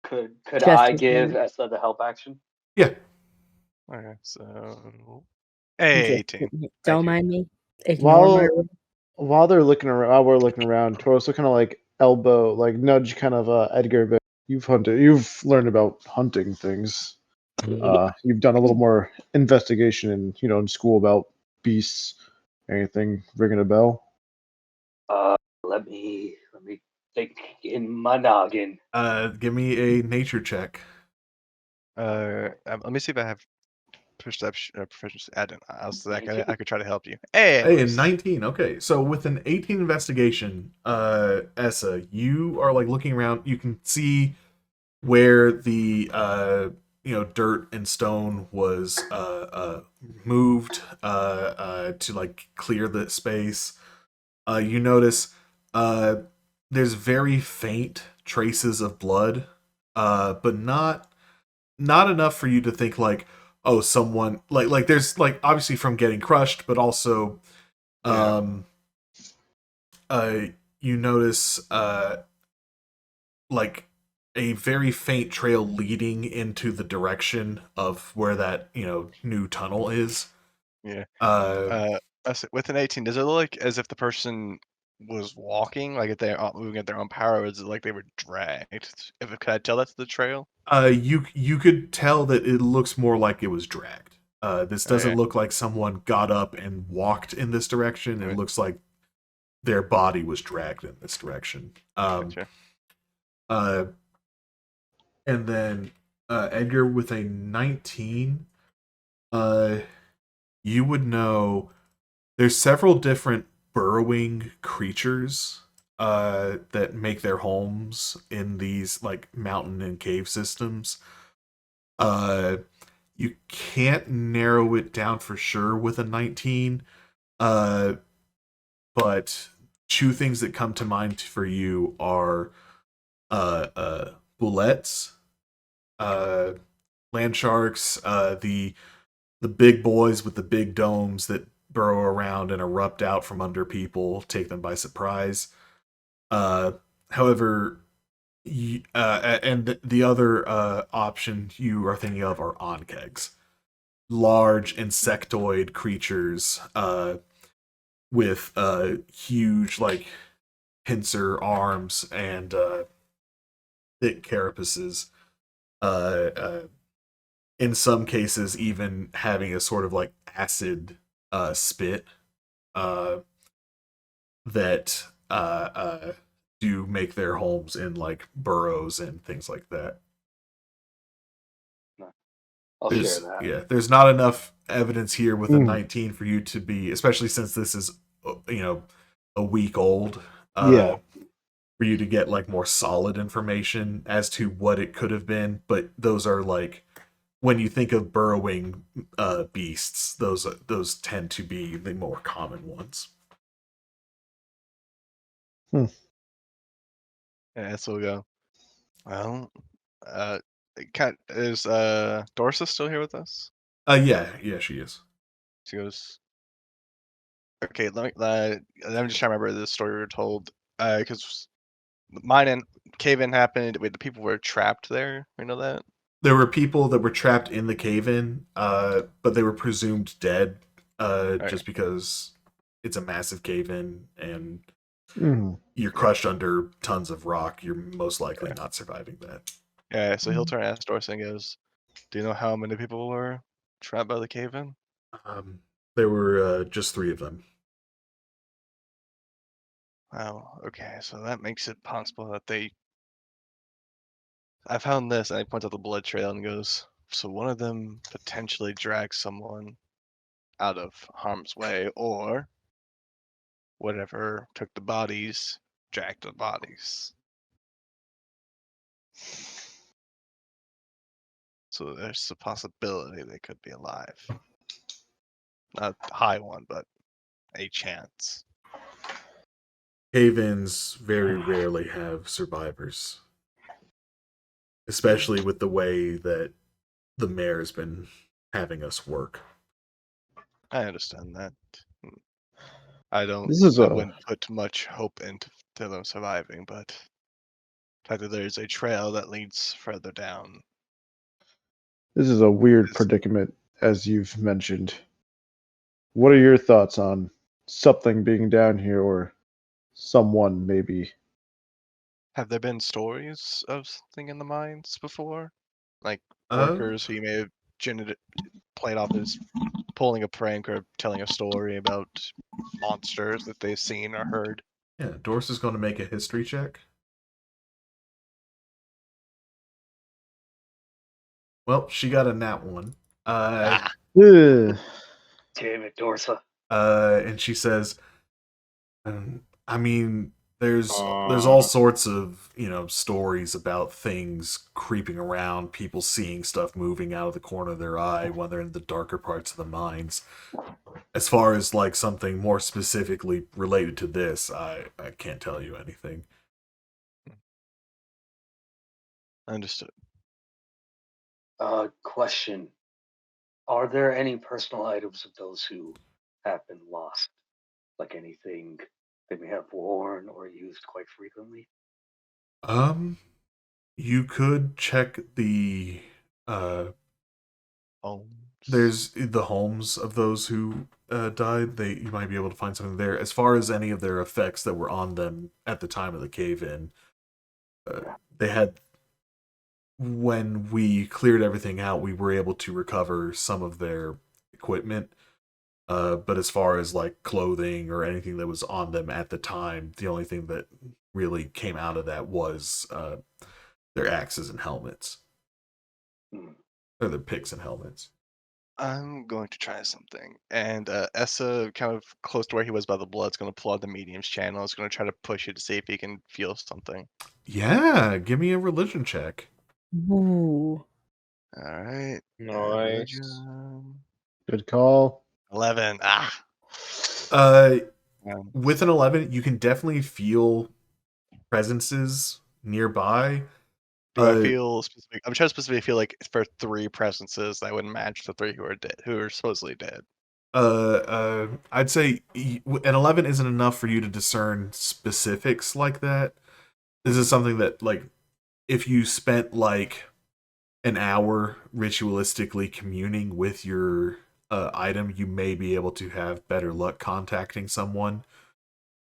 Could Just I as give well. Essa the help action? Yeah. Okay, so 18. Don't mind me. Ignore my While they're looking around, while we're looking around, Toroso kind of like elbow, like nudge, kind of Edgar. But you've learned about hunting things. You've done a little more investigation in school about beasts. Anything ringing a bell? Let me think in my noggin. Give me a nature check. Let me see if I have perception proficiency. I don't. I could try to help you. Hey, 19. Okay, so with an 18 investigation, Essa, you are like looking around. You can see where the dirt and stone was moved to like clear the space. You notice there's very faint traces of blood, but not enough for you to think like, oh, someone like there's like obviously from getting crushed, but also you notice like a very faint trail leading into the direction of where that new tunnel is. Yeah. With an 18, does it look like as if the person was walking, like if they're moving at their own power, or is it like they were dragged? Could I tell that's the trail? You could tell that it looks more like it was dragged. This doesn't Okay. look like someone got up and walked in this direction. It Right. looks like their body was dragged in this direction. Gotcha. And then Edgar with a 19, you would know there's several different burrowing creatures that make their homes in these like mountain and cave systems. You can't narrow it down for sure with a 19, but two things that come to mind for you are bullets, land sharks, the big boys with the big domes that burrow around and erupt out from under people, take them by surprise. However, and the other option you are thinking of are onkegs, large insectoid creatures with huge like pincer arms and thick carapaces. In some cases, even having a sort of like acid spit that do make their homes in like burrows and things like that. I'll There's, share that. yeah, there's not enough evidence here with a 19 for you to be, especially since this is, a week old. Yeah. For you to get like more solid information as to what it could have been, but those are like when you think of burrowing beasts, those tend to be the more common ones. Yeah, so we'll go. Well, is Dorsa still here with us? Yeah, she is. She goes. Okay, let me. I'm just trying to remember the story we were told. Because mine and cave-in happened. Wait, the people were trapped there. We know that. There were people that were trapped in the cave-in, but they were presumed dead, just because it's a massive cave-in and you're crushed under tons of rock. You're most likely not surviving that. Yeah, so he'll turn and ask Dorsa and goes, "Do you know how many people were trapped by the cave-in?" There were just 3 of them. Wow. Okay, so that makes it possible that they. I found this, and he points out the blood trail and goes, "So one of them potentially dragged someone out of harm's way, or whatever took the bodies dragged the bodies." So there's a possibility they could be alive. Not a high one, but a chance. Cave-ins very rarely have survivors, especially with the way that the mayor's been having us work. I understand that. I wouldn't put much hope into them surviving, but the fact that there's a trail that leads further down. This is a weird predicament, as you've mentioned. What are your thoughts on something being down here, or someone maybe? Have there been stories of something in the mines before? Like workers who you may have played off as pulling a prank or telling a story about monsters that they've seen or heard? Yeah, Doris is going to make a history check. Well, she got a nat 1. Damn it, Dorsa. And she says, I mean, there's all sorts of, stories about things creeping around, people seeing stuff moving out of the corner of their eye when they're in the darker parts of the mines. As far as like something more specifically related to this, I can't tell you anything. Understood. Question. Are there any personal items of those who have been lost? Like anything they may have worn or used quite frequently? You could check the Homes. there's the homes of those who died. You might be able to find something there. As far as any of their effects that were on them at the time of the cave-in, they had, when we cleared everything out, we were able to recover some of their equipment. But as far as like clothing or anything that was on them at the time, the only thing that really came out of that was their axes and helmets, Hmm. or their picks and helmets. I'm going to try something. And Essa, kind of close to where he was by the blood, is going to pull out the medium's channel. Is going to try to push it to see if he can feel something. Yeah, give me a religion check. Ooh. All right. Nice. Religion. Good call. 11. Ah. Uh, Um, with an 11, you can definitely feel presences nearby. do I feel specific? I'm trying to specifically feel like for 3 presences that would match the 3 who are dead, who are supposedly dead. I'd say an 11 isn't enough for you to discern specifics like that. This is something that, like, if you spent like an hour ritualistically communing with your item, you may be able to have better luck contacting someone.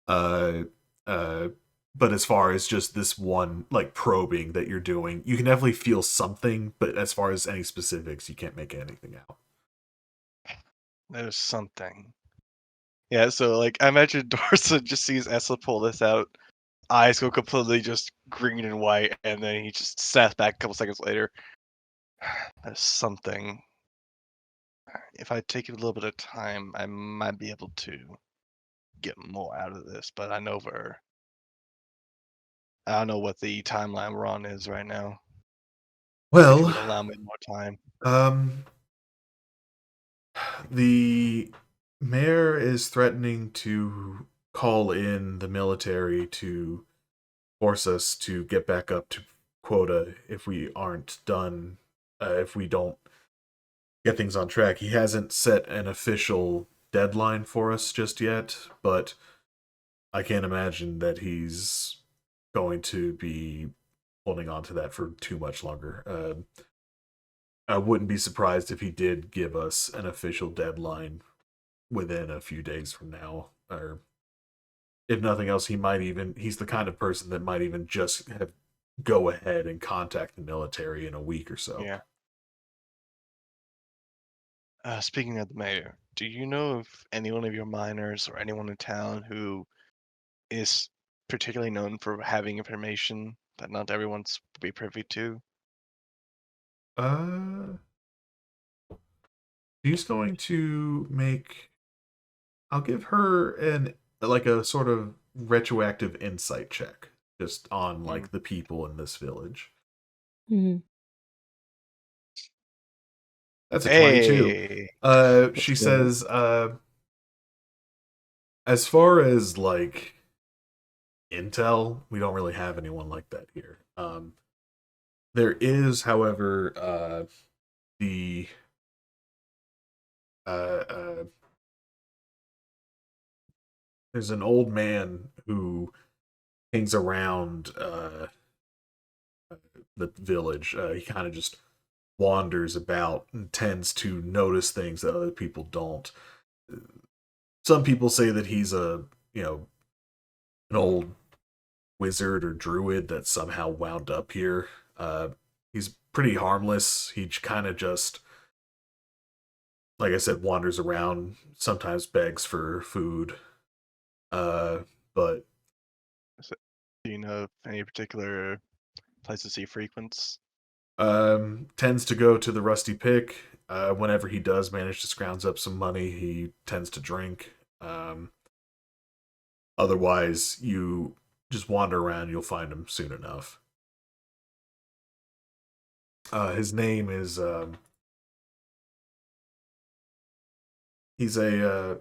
Uh, uh, but as far as just this one like probing that you're doing, you can definitely feel something. But as far as any specifics, you can't make anything out. There's something. Yeah, so like I imagine Dorsa just sees Essa pull this out, eyes go completely just green and white, and then he just snaps back a couple seconds later. There's something. If I take it a little bit of time, I might be able to get more out of this, but I don't know what the timeline we're on is right now. If you would Well, allow me more time. The mayor is threatening to call in the military to force us to get back up to quota if we aren't done, if we don't get things on track. He hasn't set an official deadline for us just yet, but I can't imagine that he's going to be holding on to that for too much longer. I wouldn't be surprised if he did give us an official deadline within a few days from now. Or if nothing else, he's the kind of person that might even just have go ahead and contact the military in a week or so. Yeah. Speaking of the mayor, do you know if any one of your miners or anyone in town who is particularly known for having information that not everyone's be privy to? Uh she's going to make, I'll give her an like a sort of retroactive insight check just on like the people in this village. Mhm. That's a 22. Hey, She Let's go. says, as far as like intel, we don't really have anyone like that here. There is, however, the uh, uh, there's an old man who hangs around the village. He kind of just wanders about and tends to notice things that other people don't. Some people say that he's an old wizard or druid that somehow wound up here. He's pretty harmless. He kind of just, like I said, wanders around. Sometimes begs for food. But do you know of any particular places he frequents? tends to go to the Rusty Pick. Whenever he does manage to scrounge up some money, he tends to drink. Otherwise, you just wander around, you'll find him soon enough. His name is he's a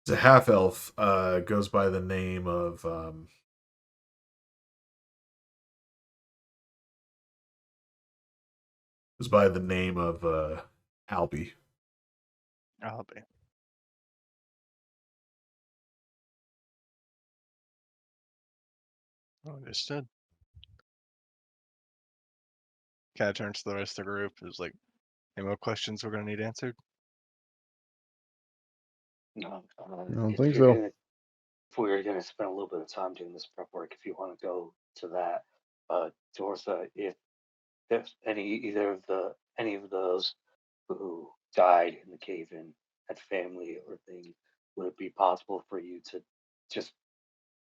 half elf. Goes by the name of Albie. I'll be. Understood. Kind of turns to the rest of the group. Is like, Any more questions we're gonna need answered? No, I don't think so. If we're gonna spend a little bit of time doing this prep work, if you want to go to that, Dorsa, if there's any of those who died in the cave-in had family or thing, would it be possible for you to just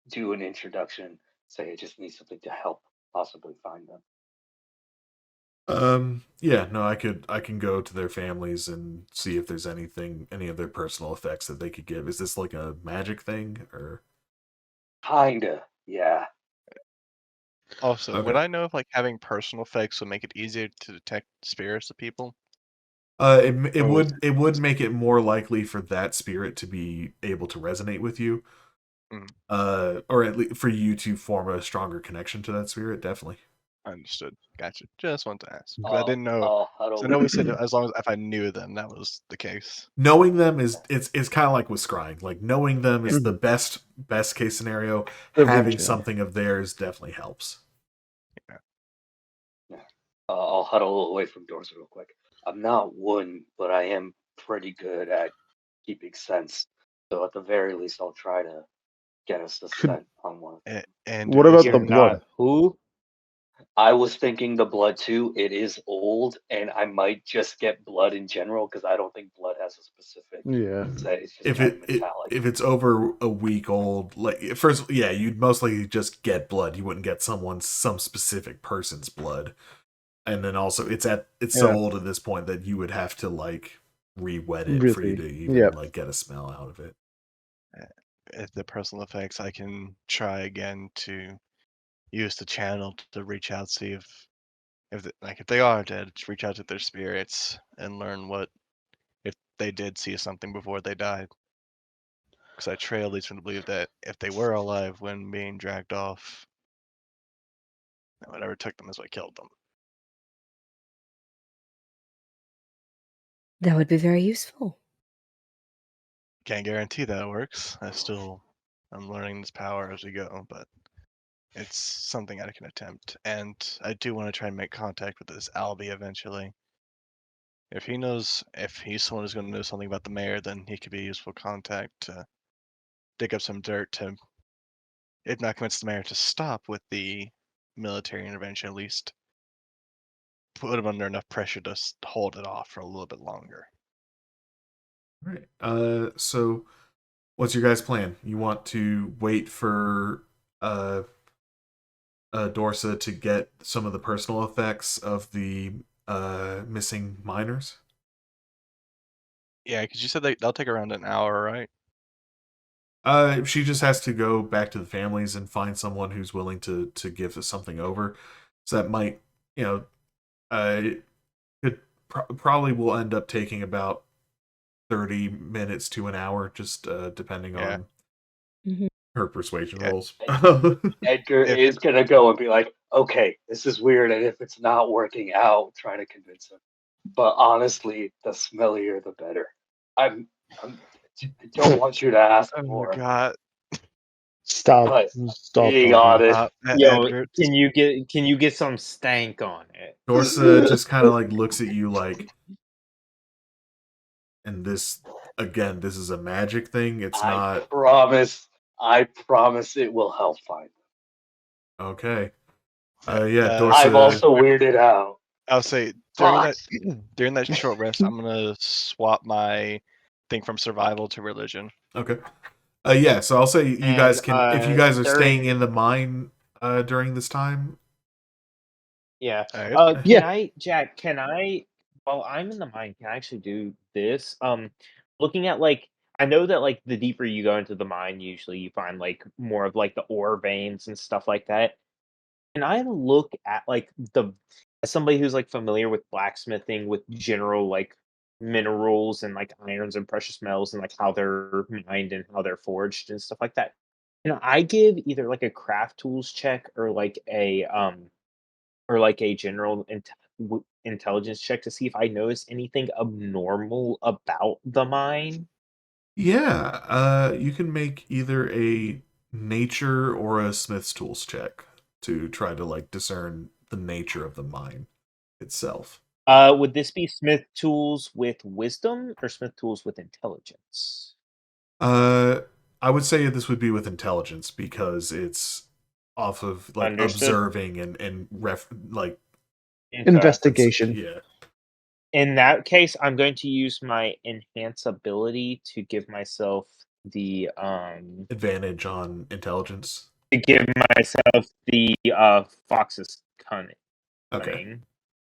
do an introduction? Say, I just need something to help possibly find them. Yeah, no, I can go to their families and see if there's any of their personal effects that they could give. Is this like a magic thing or? Kinda, yeah. Also, would Okay. I know if like having personal effects would make it easier to detect spirits of people? Oh, It would make it more likely for that spirit to be able to resonate with you. Mm, Or at least for you to form a stronger connection to that spirit, definitely. understood. Gotcha. Just wanted to ask because I I'll didn't know. I'll So I huddle know we with said as long as if I knew them, that was the case. Knowing them is it's kind of like with scrying. Like knowing them is Mhm. the best case scenario. Privilege, Having yeah. something of theirs definitely helps. yeah. I'll huddle away from doors real quick. I'm not one, but I am pretty good at keeping sense. So at the very least, I'll try to get us a Could scent on one of them. And what is about You're the there blood? not who? I was thinking the blood too. It is old, and I might just get blood in general because I don't think blood has a specific Yeah. say. It's just kind of metallic. If it's over a week old, like first, yeah, you'd mostly just get blood. You wouldn't get some specific person's blood. And then also it's so Yeah. old at this point that you would have to like re-wet it for you Really. to even Yep. like get a smell out of it. if the personal effects, I can try again to use the channel to reach out, see if they are dead, to reach out to their spirits and learn what if they did see something before they died. Because I trail leads me to believe that if they were alive when being dragged off, whatever took them is what killed them. That would be very useful. Can't guarantee that it works. I'm learning this power as we go, but it's something I can attempt. And I do want to try and make contact with this Albie eventually. If he's someone who's going to know something about the mayor, then he could be a useful contact to dig up some dirt to, if not convince the mayor to stop with the military intervention, at least put him under enough pressure to hold it off for a little bit longer. All right. So what's your guys' plan? You want to wait for uh Dorsa to get some of the personal effects of the missing miners? Yeah, because you said they'll take around an hour, right? She just has to go back to the families and find someone who's willing to give us something over. So that might, you know, could probably will end up taking about 30 minutes to an hour, just depending Yeah. on Mhm. her persuasion Yeah. rolls. Edgar If is gonna go and be like, "Okay, this is weird," and if it's not working out, try to convince him. But honestly, the smellier the better. I'm, I don't want you to ask oh more, god, Stop. but Stop being talking. honest, Yo, Edgar, can you get some stank on it? Dorsa just kind of like looks at you like, and this again, this is a magic thing. It's I not promise, I promise it will help find them. okay. uh, Yeah, uh, I'm Dorsa. also weirded out. I'll say Fuck. during that short rest, I'm gonna swap my thing from survival to religion. Okay. Yeah, so I'll say you And guys can, if you guys are staying during in the mine during this time. yeah. Alright. Can Yeah. I, Jack, can I, while I'm in the mine, can I actually do this? Looking at like, I know that like the deeper you go into the mine, usually you find like more of like the ore veins and stuff like that. Can I look at like the, as somebody who's like familiar with blacksmithing, with general like minerals and like irons and precious metals and like how they're mined and how they're forged and stuff like that? Can I give either like a craft tools check or like a general intelligence check to see if I notice anything abnormal about the mine? Yeah, you can make either a nature or a smith's tools check to try to like discern the nature of the mine itself. Would this be Smith tools with wisdom or Smith tools with intelligence? I would say this would be with intelligence because it's off of like Understood. observing and like Okay. Investigation. yeah. In that case, I'm going to use my enhance ability to give myself the Advantage on intelligence. fox's cunning. Okay.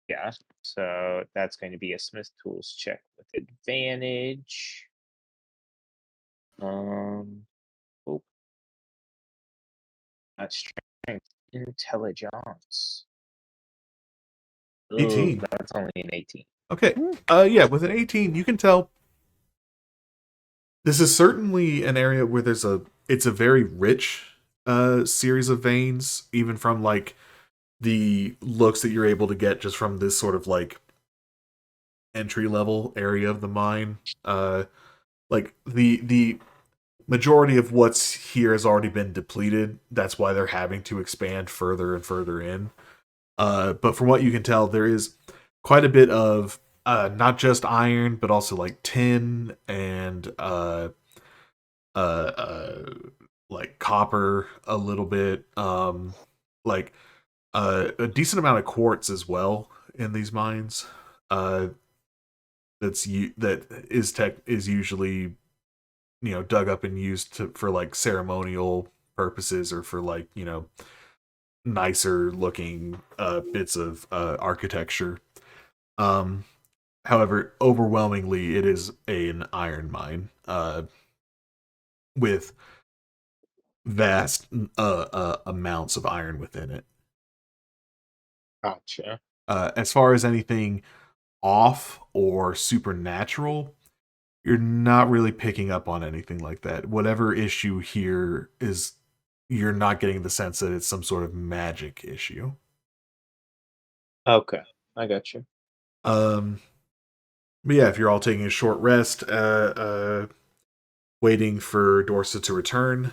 Yeah. So that's going to be a Smith tools check with advantage. Oh, that's strength, intelligence. 18. That's only an 18. Okay. Yeah, with an 18, you can tell this is certainly an area where it's a very rich series of veins, even from like the looks that you're able to get just from this sort of like entry level area of the mine. Like the majority of what's here has already been depleted. That's why they're having to expand further and further in. But from what you can tell, there is quite a bit of not just iron, but also like tin and like copper a little bit. Like a decent amount of quartz as well in these mines. That is usually dug up and used for like ceremonial purposes or for like nicer looking bits of architecture. However, overwhelmingly, it is an iron mine with vast amounts of iron within it. Gotcha. As far as anything off or supernatural, you're not really picking up on anything like that. Whatever issue here is, you're not getting the sense that it's some sort of magic issue. Okay, I got you. But yeah, if you're all taking a short rest, waiting for Dorsa to return,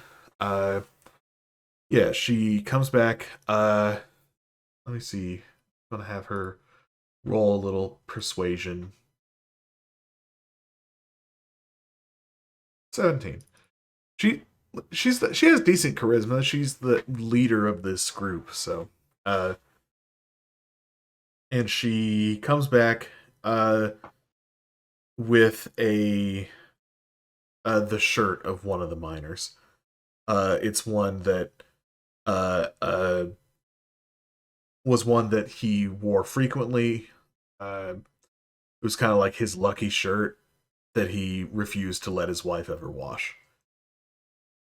yeah, she comes back. Let me see. I'm gonna have her roll a little persuasion. 17. She has decent charisma. She's the leader of this group, so and she comes back with the shirt of one of the miners. It's one that was one that he wore frequently. It was kind of like his lucky shirt that he refused to let his wife ever wash.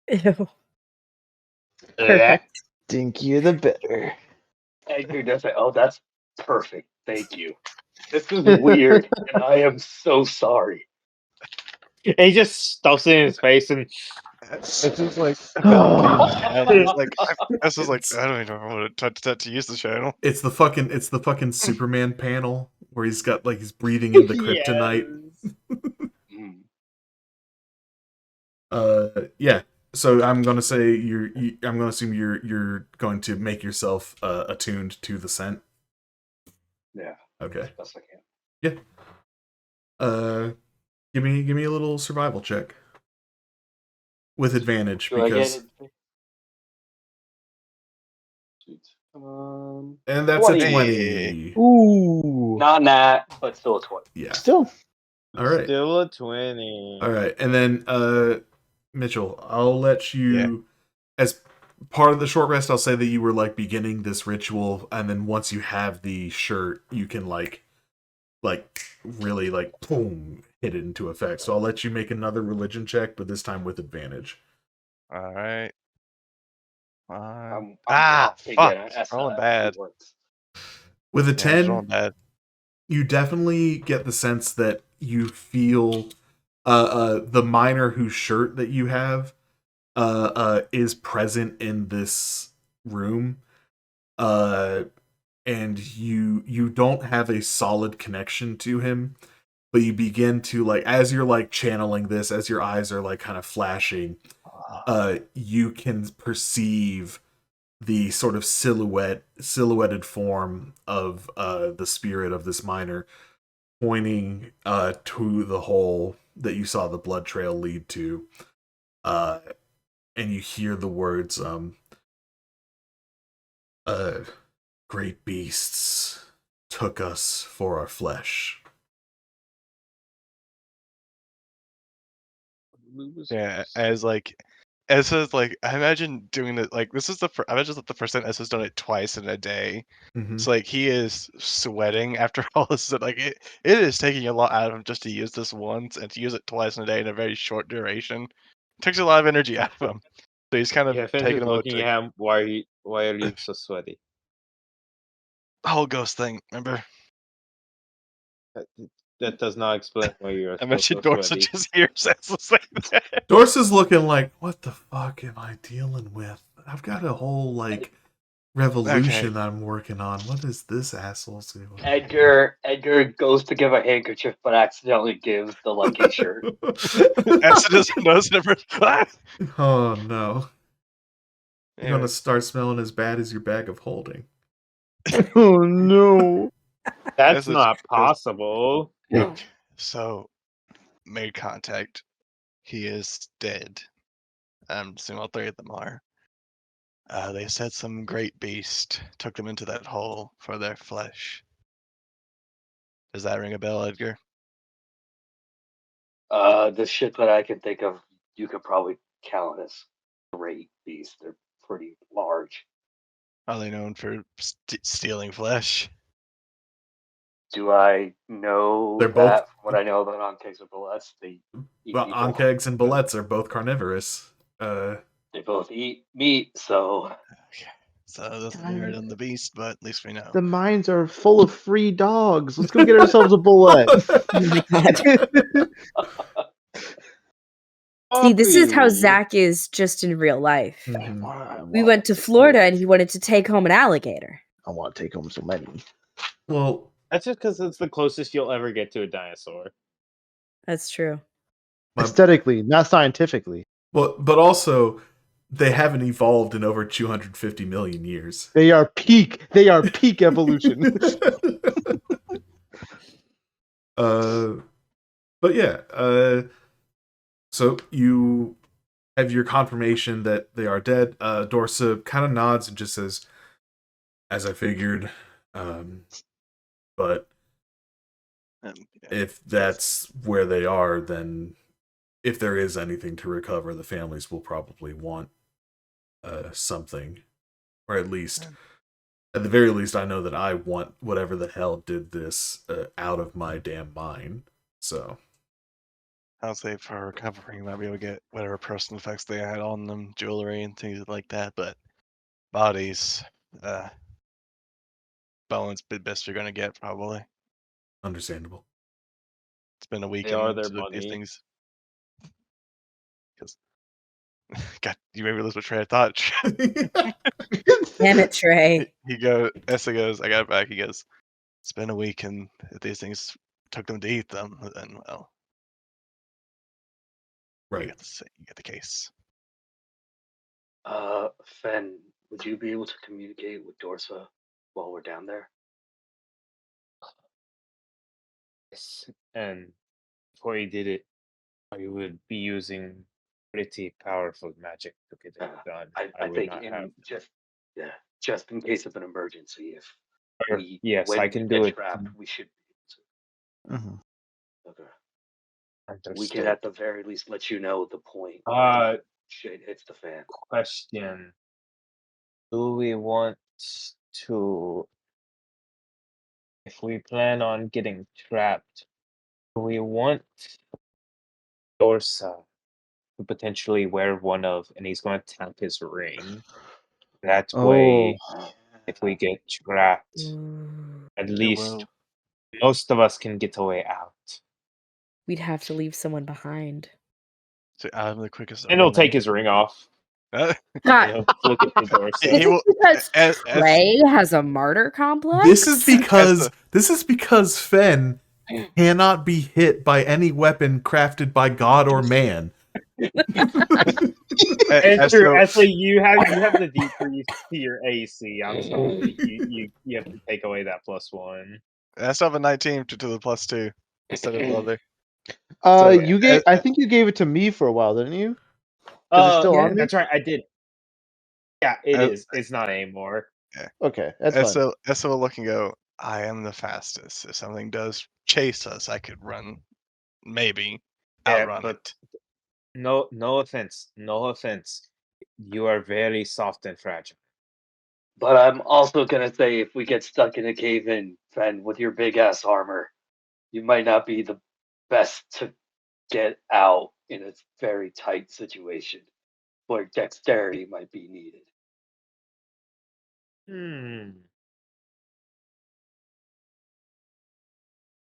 Ew. Perfect. Dinkier the better. Edgar does it. Oh, that's perfect. Thank you. This is weird, and I am so sorry. He just stuffs it in his face and This is like about being mad. It's like this is like I don't even know how to touch that to use the channel. It's the fucking Superman panel where he's got like he's breathing in the kryptonite. Yeah. So I'm gonna say I'm gonna assume you're going to make yourself attuned to the scent. Yeah. Okay. Best I can. Yeah. Give me a little survival check with advantage Do I because get it? Sweet. and that's 20. a 20. Ooh. Not that, but still a 20. Yeah. Still. All right. still a 20. All right. And then Mitchell, I'll let you as part of the short rest, I'll say that you were like beginning this ritual, and then once you have the shirt, you can like really like boom hit it into effect. So I'll let you make another religion check, but this time with advantage. All right. I'm Fuck! again, that's Rolling not how it bad. works. With a Yeah, it's 10, rolling bad. you definitely get the sense that you feel the miner whose shirt that you have is present in this room. And you don't have a solid connection to him, but you begin to like as you're like channeling this, as your eyes are like kind of flashing, you can perceive the sort of silhouetted form of the spirit of this miner pointing to the hole that you saw the blood trail lead to, and you hear the words, great beasts took us for our flesh. Yeah, as Essa's I imagine doing it this is I imagine that the first time Essa's done it twice in a day. Mm-hmm. So he is sweating after all this. It is taking a lot out of him just to use this once and to use it twice in a day in a very short duration. It takes a lot of energy out of him. So he's kind of Yeah, Finn's taking just a moment looking to at him. Why are you so sweaty? the whole ghost thing. Remember? That does not explain why you're I mentioned so Dorsa sweaty. just hears Essa say that. Dorsa's looking like, what the fuck am I dealing with? I've got a whole revolution I'm working on. What is this asshole doing? Edgar goes to give a handkerchief, but accidentally gives the Lucky shirt. Essa doesn't notice it. Oh no! You're Anyway, gonna start smelling as bad as your bag of holding. Oh no! That's Essa's not just- possible. So, made contact. He is dead. I'm assuming all three of them are. They said some great beast took them into that hole for their flesh. Does that ring a bell, Edgar? The shit that I can think of, you could probably count as great beasts. They're pretty large. Are they known for stealing flesh? Do I know They're that both- from what I know about Ankegs or Bullets? They eat Well, people. Ankegs and Bullets are both carnivorous. They both eat meat, so So it doesn't merit on the beast, but at least we know. The mines are full of free dogs. Let's go get ourselves a bullet. Oh my god. See, this is how Puppy. Zach is just in real life. Mhm. We went to Florida and he wanted to take home an alligator. I want to take home so many. Well, That's just because it's the closest you'll ever get to a dinosaur. That's true. Aesthetically, not scientifically. but also, they haven't evolved in over 250 million years. They are peak. They are peak evolution. But yeah, so you have your confirmation that they are dead. Dorsa kind of nods and just says, "As I figured." But Yeah. if that's where they are, then if there is anything to recover, the families will probably want something, or at least, at the very least, I know that I want whatever the hell did this out of my damn mind. So I'll say for recovery, you might be able to get whatever personal effects they had on them, jewelry and things like that. But bodies, bones, the best you're gonna get probably. understandable. It's been a week They are and their so these money. things. Because, God, you made me lose my train of thought. Damn it, Trey. Essa goes, I got it back. He goes, it's been a week and if these things took them to eat them, then, well, you Right. get the case. Fen, would you be able to communicate with Dorsa while we're down there? Yes. And before you did it, I would be using pretty powerful magic to get it done. I would think not in have. just in case of an emergency, if Yes, when I we can get do it. trapped, we should be able to. Okay. We can Understood. at the very least let you know the point. Shit hits the fan. Question. Do we want to, if we plan on getting trapped, do we want Dorsa to potentially wear one of, and he's going to tap his ring? That way, if we get trapped, at least most of us can get a way out. We'd have to leave someone behind. So I'm the quickest. And he'll take his ring off. God, And he'll look at the door. He this will- is because as- Trey has a martyr complex? This is because Fen cannot be hit by any weapon crafted by God or man. It's true. So Actually, you have the decrease to your AC. I'm sorry. You have to take away that +1. I still have a 19 to the +2 instead of the other. So, You gave. I think you gave it to me for a while, didn't you? Is it still Yeah, on me? that's right. I did. Yeah, it Uh, is. It's not anymore. Okay, that's fine. So will look and go, I am the fastest. If something does chase us, I could run, maybe Yeah, outrun but it. no offense. No offense. You are very soft and fragile. But I'm also gonna say, if we get stuck in a cave in, Fen, with your big ass armor, you might not be the best to get out in a very tight situation, where dexterity might be needed. Hmm.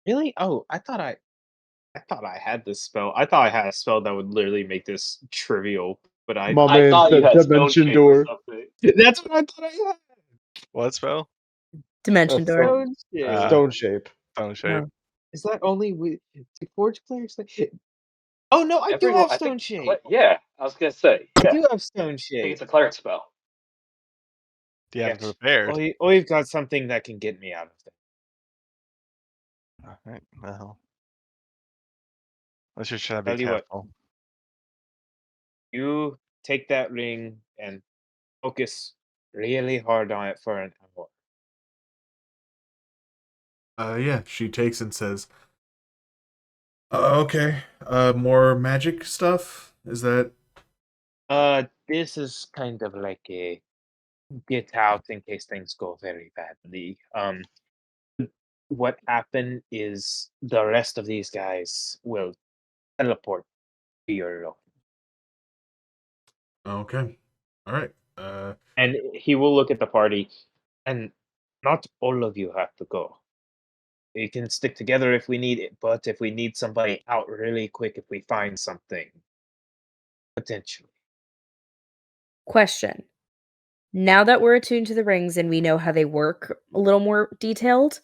Really? Oh, I thought I had this spell. I thought I had a spell that would literally make this trivial, but My I man thought you said had Stone dimension Shape or door. something. that's what I thought I had. What spell? Dimension door. Stone shape. Stone shape. Stone shape. Oh. Is that only with the Forge players? Oh no, I do Everyone, have I Stone think. Shape. Yeah, I was gonna say. I Yeah, do have Stone I think Shape. it's a cleric spell. Do you have Yeah. it prepared? Or you've got something that can get me out of there. All right. Well, let's just try to be Tell you what, careful. you take that ring and focus really hard on it for an hour. Yeah, she takes and says, okay. More magic stuff? Is that This is kind of like a get out in case things go very badly. What happened is the rest of these guys will teleport to your room, okay? All right. and he will look at the party, and not all of you have to go. We can stick together if we need it, but if we need somebody out really quick, if we find something, potentially. Question. Now that we're attuned to the rings and we know how they work a little more detailed,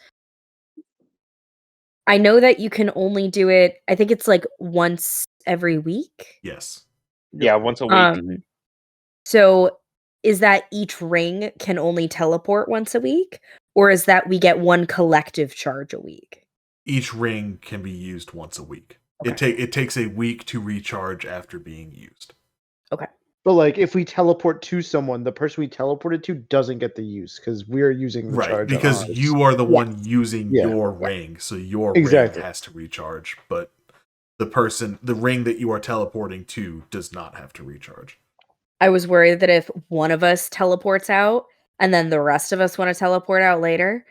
I know that you can only do it, I think it's like once every week. Yes. Yeah, once a week. So is that each ring can only teleport once a week? Or is that we get one collective charge a week? Each ring can be used once a week. Okay. It takes a week to recharge after being used. Okay. But like, if we teleport to someone, the person we teleported to doesn't get the use because we're using the Right, charge because on ours. you are the Yes. one using Yeah. your Yeah. ring, so your Exactly. ring has to recharge, but the ring that you are teleporting to does not have to recharge. I was worried that if one of us teleports out and then the rest of us want to teleport out later,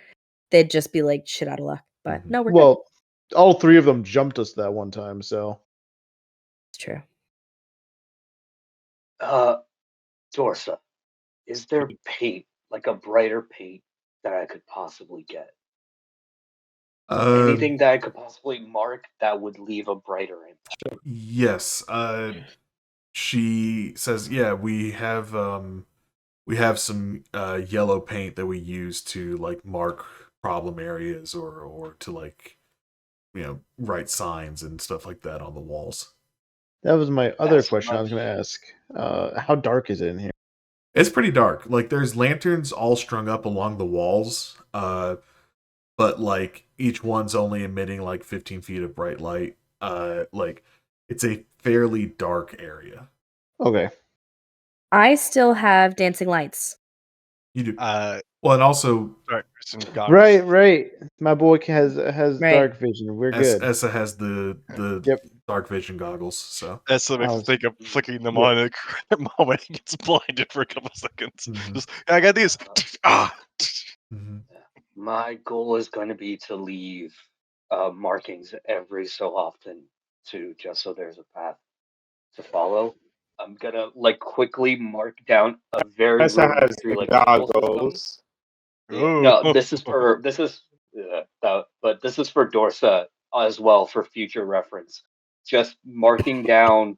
they'd just be like shit out of luck. But no, we're good. Well, all three of them jumped us that one time, so It's true. Dorsa, is there paint, like a brighter paint, that I could possibly get? Anything that I could possibly mark that would leave a brighter impact? Yes. She says, "Yeah, we have some yellow paint that we use to like mark problem areas or to like write signs and stuff like that on the walls." that was my other That's question I was much. going to ask. How dark is it in here? It's pretty dark. Like there's lanterns all strung up along the walls, but like each one's only emitting like 15 feet of bright light. Like it's a fairly dark area. Okay. I still have dancing lights. You do Well, and also Right. My boy has Right. dark vision. We're good. Essa has the Yep. dark vision goggles. So that's what makes I me was- think of flicking them yeah. on at a correct moment. He gets blinded for a couple seconds. Mhm. Just, I got these. Ah. mhm. My goal is going to be to leave markings every so often, to just so there's a path to follow. I'm gonna like quickly mark down a very Tessa has rudimentary like control system. goggles. Yeah, Ooh. no, this is but this is for Dorsa as well for future reference. Just marking down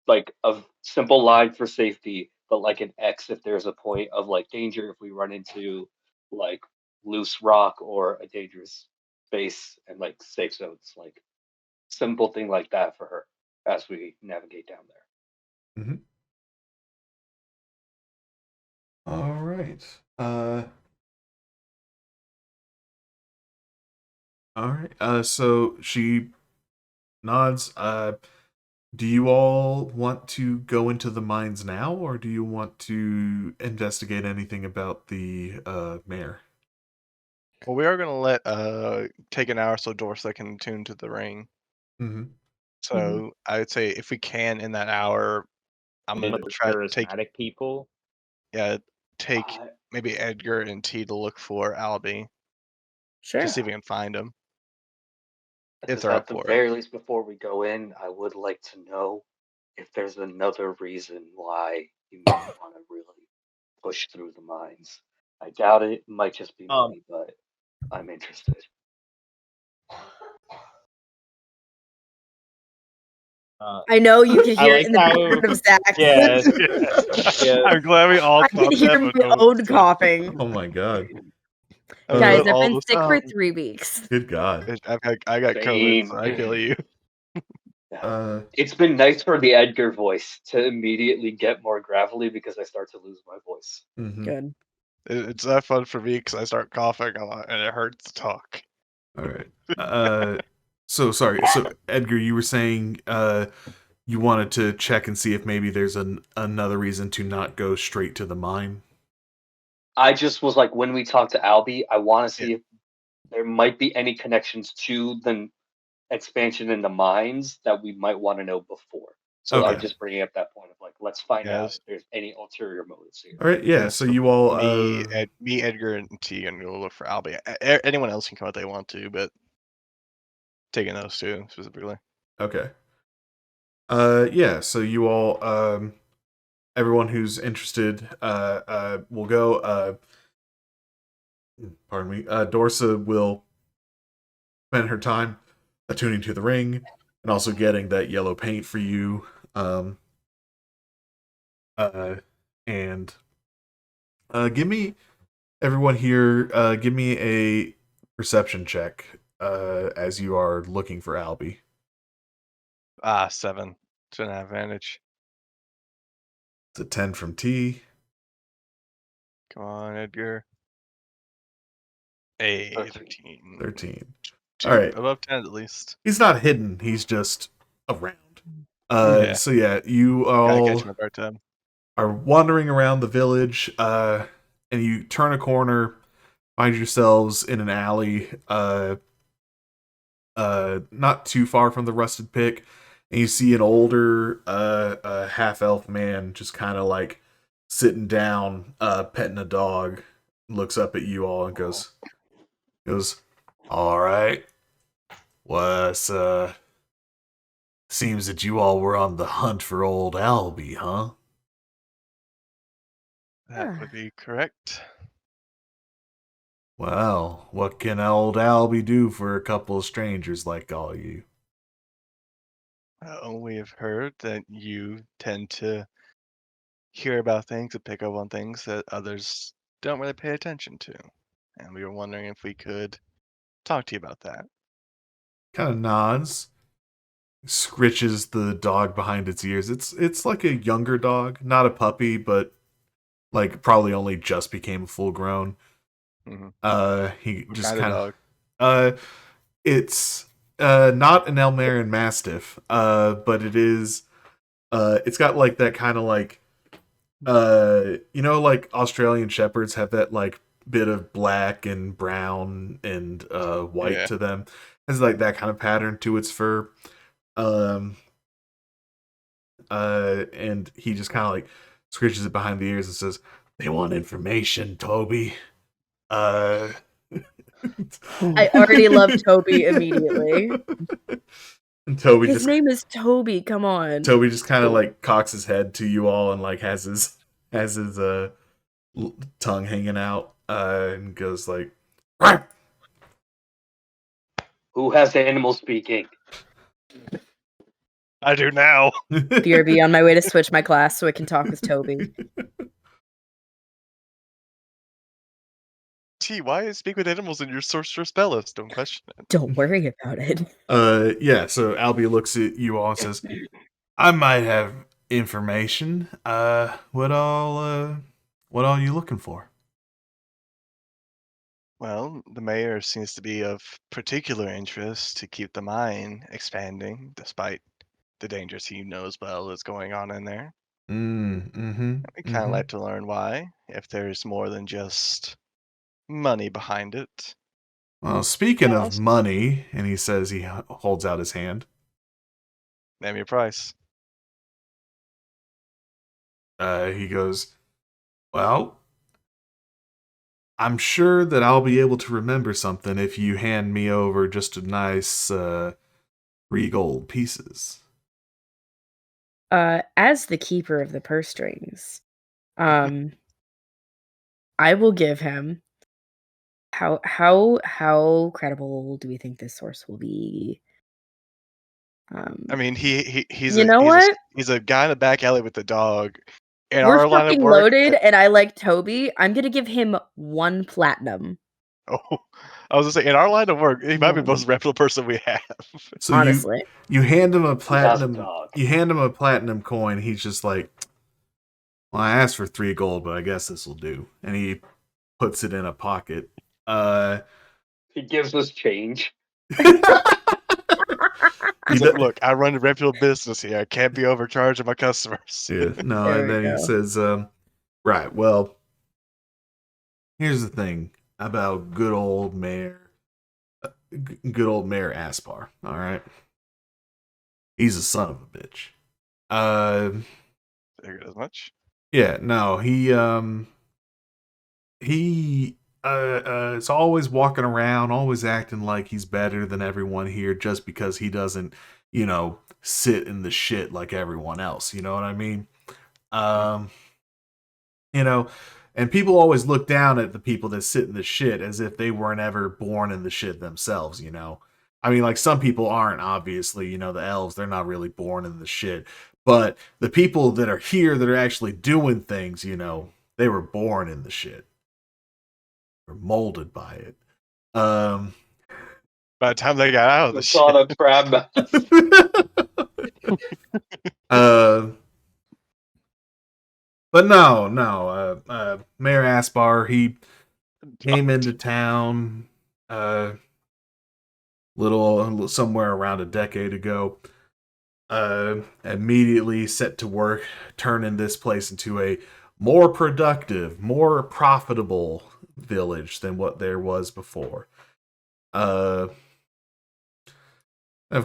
like a simple line for safety, but like an X if there's a point of like danger if we run into like loose rock or a dangerous space, and like safe zones, like simple thing like that for her as we navigate down there. Mhm. All right. All right. So she nods. Do you all want to go into the mines now, or do you want to investigate anything about the mayor? Well, we are gonna let take an hour so Dorsa can tune to the ring. Mm-hmm. So I would say if we can in that hour, I'm Any gonna other try to take people? take maybe Edgar and T to look for Albie Sure. to see if we can find him. If Because they're at up the for it. very least, before we go in, I would like to know if there's another reason why you might want to really push through the mines. I doubt it. It might just be money, but I'm interested. I know you can I hear like it in the how- background of Zach. Yeah. I'm glad we all I can hear caught my own that. coughing. Oh my god! Guys, I've all been the sick for time. 3 weeks. Good god! I got COVID, Same. so I feel you. It's been nice for the Edgar voice to immediately get more gravelly because I start to lose my voice. Mm-hmm. Good. It's that fun for me because I start coughing a lot and it hurts to talk. All right. So sorry. So Edgar, you were saying you wanted to check and see if maybe there's another reason to not go straight to the mine. I just was like, when we talk to Albie, I want to see if there might be any connections to the expansion in the mines that we might want to know before. So Okay. I'm just bringing up that point of like, let's find out Yes. if there's any ulterior motives here. All right. Yeah. So you all. Me, Edgar, and T, and go look for Albie. Anyone else can come if they want to, but taking those two specifically. Okay. Yeah. So you all. Everyone who's interested. Will go. Pardon me. Dorsa will spend her time attuning to the ring and also getting that yellow paint for you. And give me everyone here. Give me a perception check. As you are looking for Albie. 7. It's an advantage. It's a 10 from T. Come on, Edgar. A 13. 13. Two, All right. above 10 at least. He's not hidden. He's just around. Yeah. So yeah, you Gotta all catch him at our time. are wandering around the village, and you turn a corner, find yourselves in an alley, not too far from the rusted pick, and you see an older, half elf man just kind of like sitting down, petting a dog. Looks up at you all and goes, "All right, what's Seems that you all were on the hunt for old Albie, huh?" That would be correct. Well, what can old Albie do for a couple of strangers like all you? We have heard that you tend to hear about things and pick up on things that others don't really pay attention to. And we were wondering if we could talk to you about that. Kind of nods, scritches the dog behind its ears. It's like a younger dog, not a puppy, but like probably only just became full grown. He What just kind kind of of it's not an Elmera Mastiff, but it is it's got like that kind of like like Australian Shepherds have that like bit of black and brown and white to them. It's like that kind of pattern to its fur. And he just kind of like scratches it behind the ears and says, "They want information, Toby." I already love Toby immediately. And Toby His name is Toby. Come on. Toby just kind of like cocks his head to you all and like has his tongue hanging out and goes like, "Rah!" Who has animal speaking? I do now. BRB on my way to switch my class so I can talk with Toby. T, why speak with animals in your sorcerer spell list? Don't question it. Don't worry about it. Yeah, so Albie looks at you all and says, "I might have information. What all What are you looking for? Well, the mayor seems to be of particular interest to keep the mine expanding, despite the dangers he knows well is going on in there. We kind of like to learn why, if there's more than just money behind it. Well, speaking of Also, money, and he says he holds out his hand. name your price. He goes, well, I'm sure that I'll be able to remember something if you hand me over just a nice 3 gold pieces. As the keeper of the purse strings, I will give him. How credible do we think this source will be? I mean, he's You know what? he's a guy in the back alley with the dog. In We're our line of fucking work, loaded, and I like Toby. I'm gonna give him 1 platinum. oh, I was gonna say in our line of work, he might be the One. most reputable person we have. So Honestly. you hand him a He has a platinum dog. you hand him a platinum coin. He's just like, well, I asked for 3 gold, but I guess this will do. And he puts it in a pocket. He gives us change. He's like, look, I run a reputable business here. I can't be overcharging my customers. Yeah, no, There and we then he go. says, right, well, here's the thing about good old Mayor Aspar, all right? He's a son of a bitch. Figured as much. Yeah, no, he is always walking around, always acting like he's better than everyone here just because he doesn't, sit in the shit like everyone else. You know what I mean? You know, and people always look down at the people that sit in the shit as if they weren't ever born in the shit themselves, I mean, like, some people aren't, obviously, the elves, they're not really born in the shit. But the people that are here that are actually doing things, they were born in the shit. Or molded by it. By the time they got out of the shit. Masada crab mouth. But no, Mayor Aspar, he came into town little somewhere around a decade ago. Immediately set to work turning this place into a more productive, more profitable village than what there was before. Of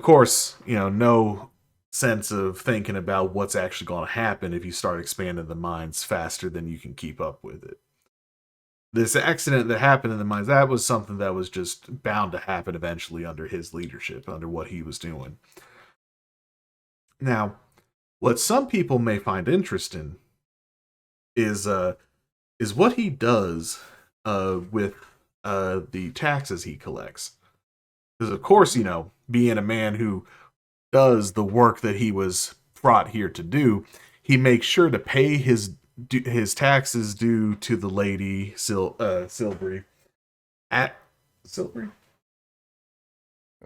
course, no sense of thinking about what's actually going to happen if you start expanding the mines faster than you can keep up with it. This accident that happened in the mines, that was something that was just bound to happen eventually under his leadership, under what he was doing. Now, what some people may find interesting is what he does with the taxes he collects. Because of course, being a man who does the work that he was brought here to do, he makes sure to pay his taxes due to the lady Silbury. At Silbury?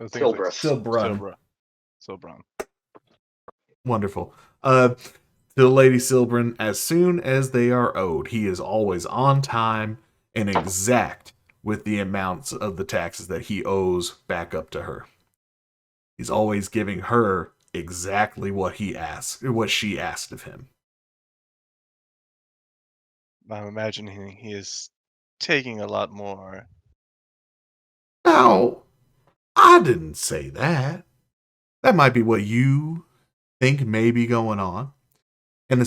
Silbrun. Silbrun. Wonderful. To the Lady Silbrun, as soon as they are owed, he is always on time and exact with the amounts of the taxes that he owes back up to her. He's always giving her exactly what she asked of him. I'm imagining he is taking a lot more. Now, I didn't say that. That might be what you think may be going on. And it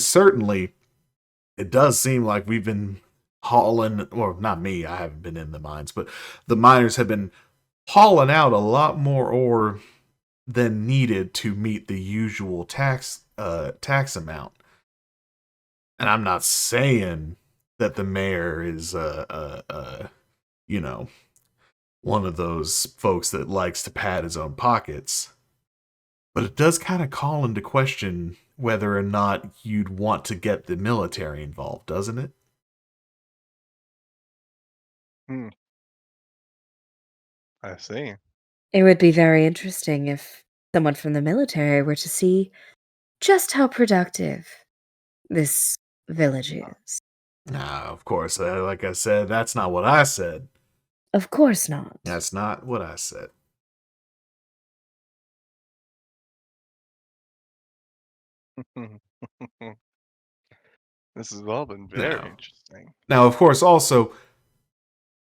does seem like we've been hauling, or not me, I haven't been in the mines, but the miners have been hauling out a lot more ore than needed to meet the usual tax amount. And I'm not saying that the mayor is one of those folks that likes to pad his own pockets. But it does kind of call into question whether or not you'd want to get the military involved, doesn't it? I see. It would be very interesting if someone from the military were to see just how productive this village is. Nah, of course. Like I said, that's not what I said. Of course not. That's not what I said. This has all been very No. interesting. Now, of course, also,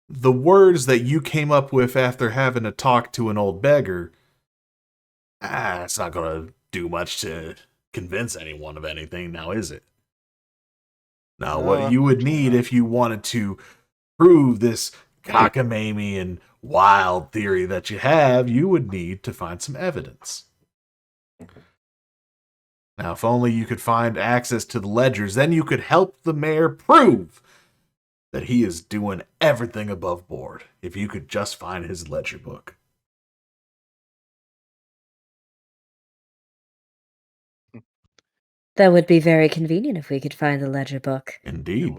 the words that you came up with after having to talk to an old beggar, it's not going to do much to convince anyone of anything now, is it? Now, what you would need if you wanted to prove this cockamamie and wild theory that you have, you would need to find some evidence. Now, if only you could find access to the ledgers, then you could help the mayor prove that he is doing everything above board. If you could just find his ledger book. That would be very convenient if we could find the ledger book. Indeed.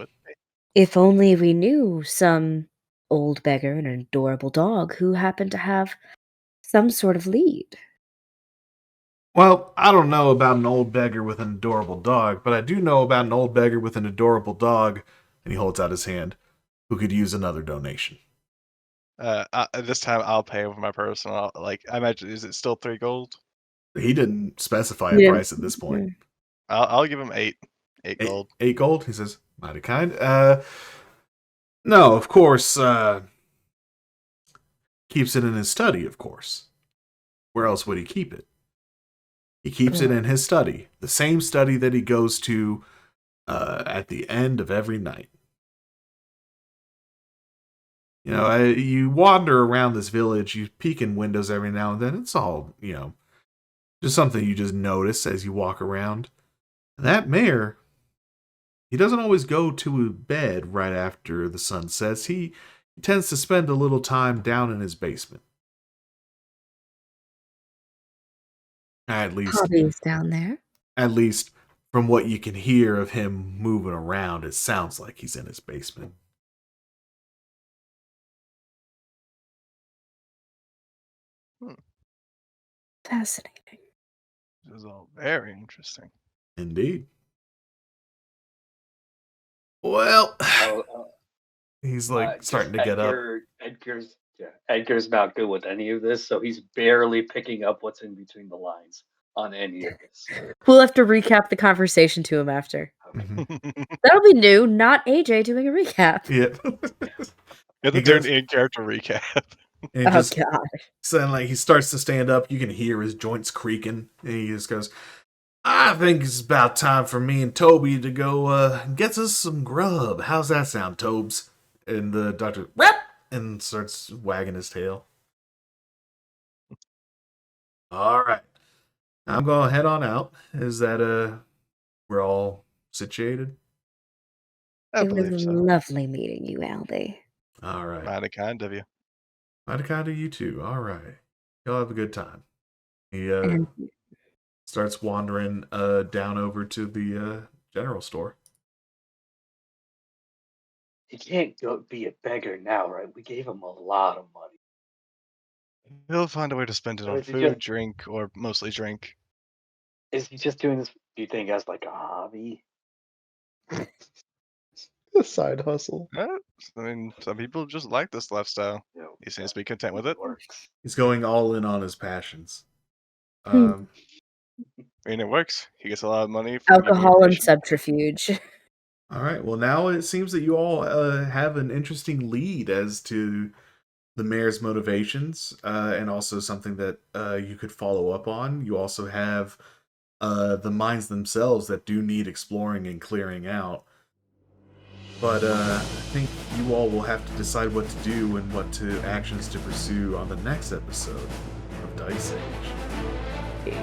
If only we knew some old beggar and an adorable dog who happened to have some sort of lead. Well, I don't know about an old beggar with an adorable dog, but I do know about an old beggar with an adorable dog, and he holds out his hand, who could use another donation. This time I'll pay with my personal. I imagine, is it still 3 gold? He didn't specify a Yeah. price at this point. I'll give him 8 gold. 8 gold? He says, mighty kind. No, of course, keeps it in his study, of course. Where else would he keep it? He keeps it in his study. The same study that he goes to at the end of every night. You know, you wander around this village, you peek in windows every now and then. It's all, just something you just notice as you walk around. And that mayor, he doesn't always go to bed right after the sun sets. He tends to spend a little time down in his basement. At least, Hobbies down there. at least from what you can hear of him moving around, it sounds like he's in his basement. Fascinating. This is all very interesting. Indeed. Well, he's starting to get up. Edgar's not good with any of this, so he's barely picking up what's in between the lines on any of this. We'll have to recap the conversation to him after. Mhm. That'll be new, not AJ doing a recap. Yep. Get the turn in character recap. And Oh just god. suddenly he starts to stand up. You can hear his joints creaking. And he just goes, I think it's about time for me and Toby to go get us some grub. How's that sound, Tobes? And the doctor, rep, and starts wagging his tail. All right. I'm going to head on out. Is that, we're all situated? I It was believe so. lovely meeting you, Albie. All right. Mighty kind of you. Mighty kind of you too. All right. Y'all have a good time. He And starts wandering down over to the general store. He can't go be a beggar now, right? We gave him a lot of money. He'll find a way to spend it Or on is it food, just- drink, or mostly drink. Is he just doing this, do you think, as like a hobby? A side hustle. I mean, some people just like this lifestyle. He seems to be content with it. Works. He's going all in on his passions. I mean, it works. He gets a lot of money from giving alcohol and information. subterfuge. All right. Well, now it seems that you all have an interesting lead as to the mayor's motivations, and also something that you could follow up on. You also have the mines themselves that do need exploring and clearing out. But I think you all will have to decide what to do and what actions to pursue on the next episode of Dice Age.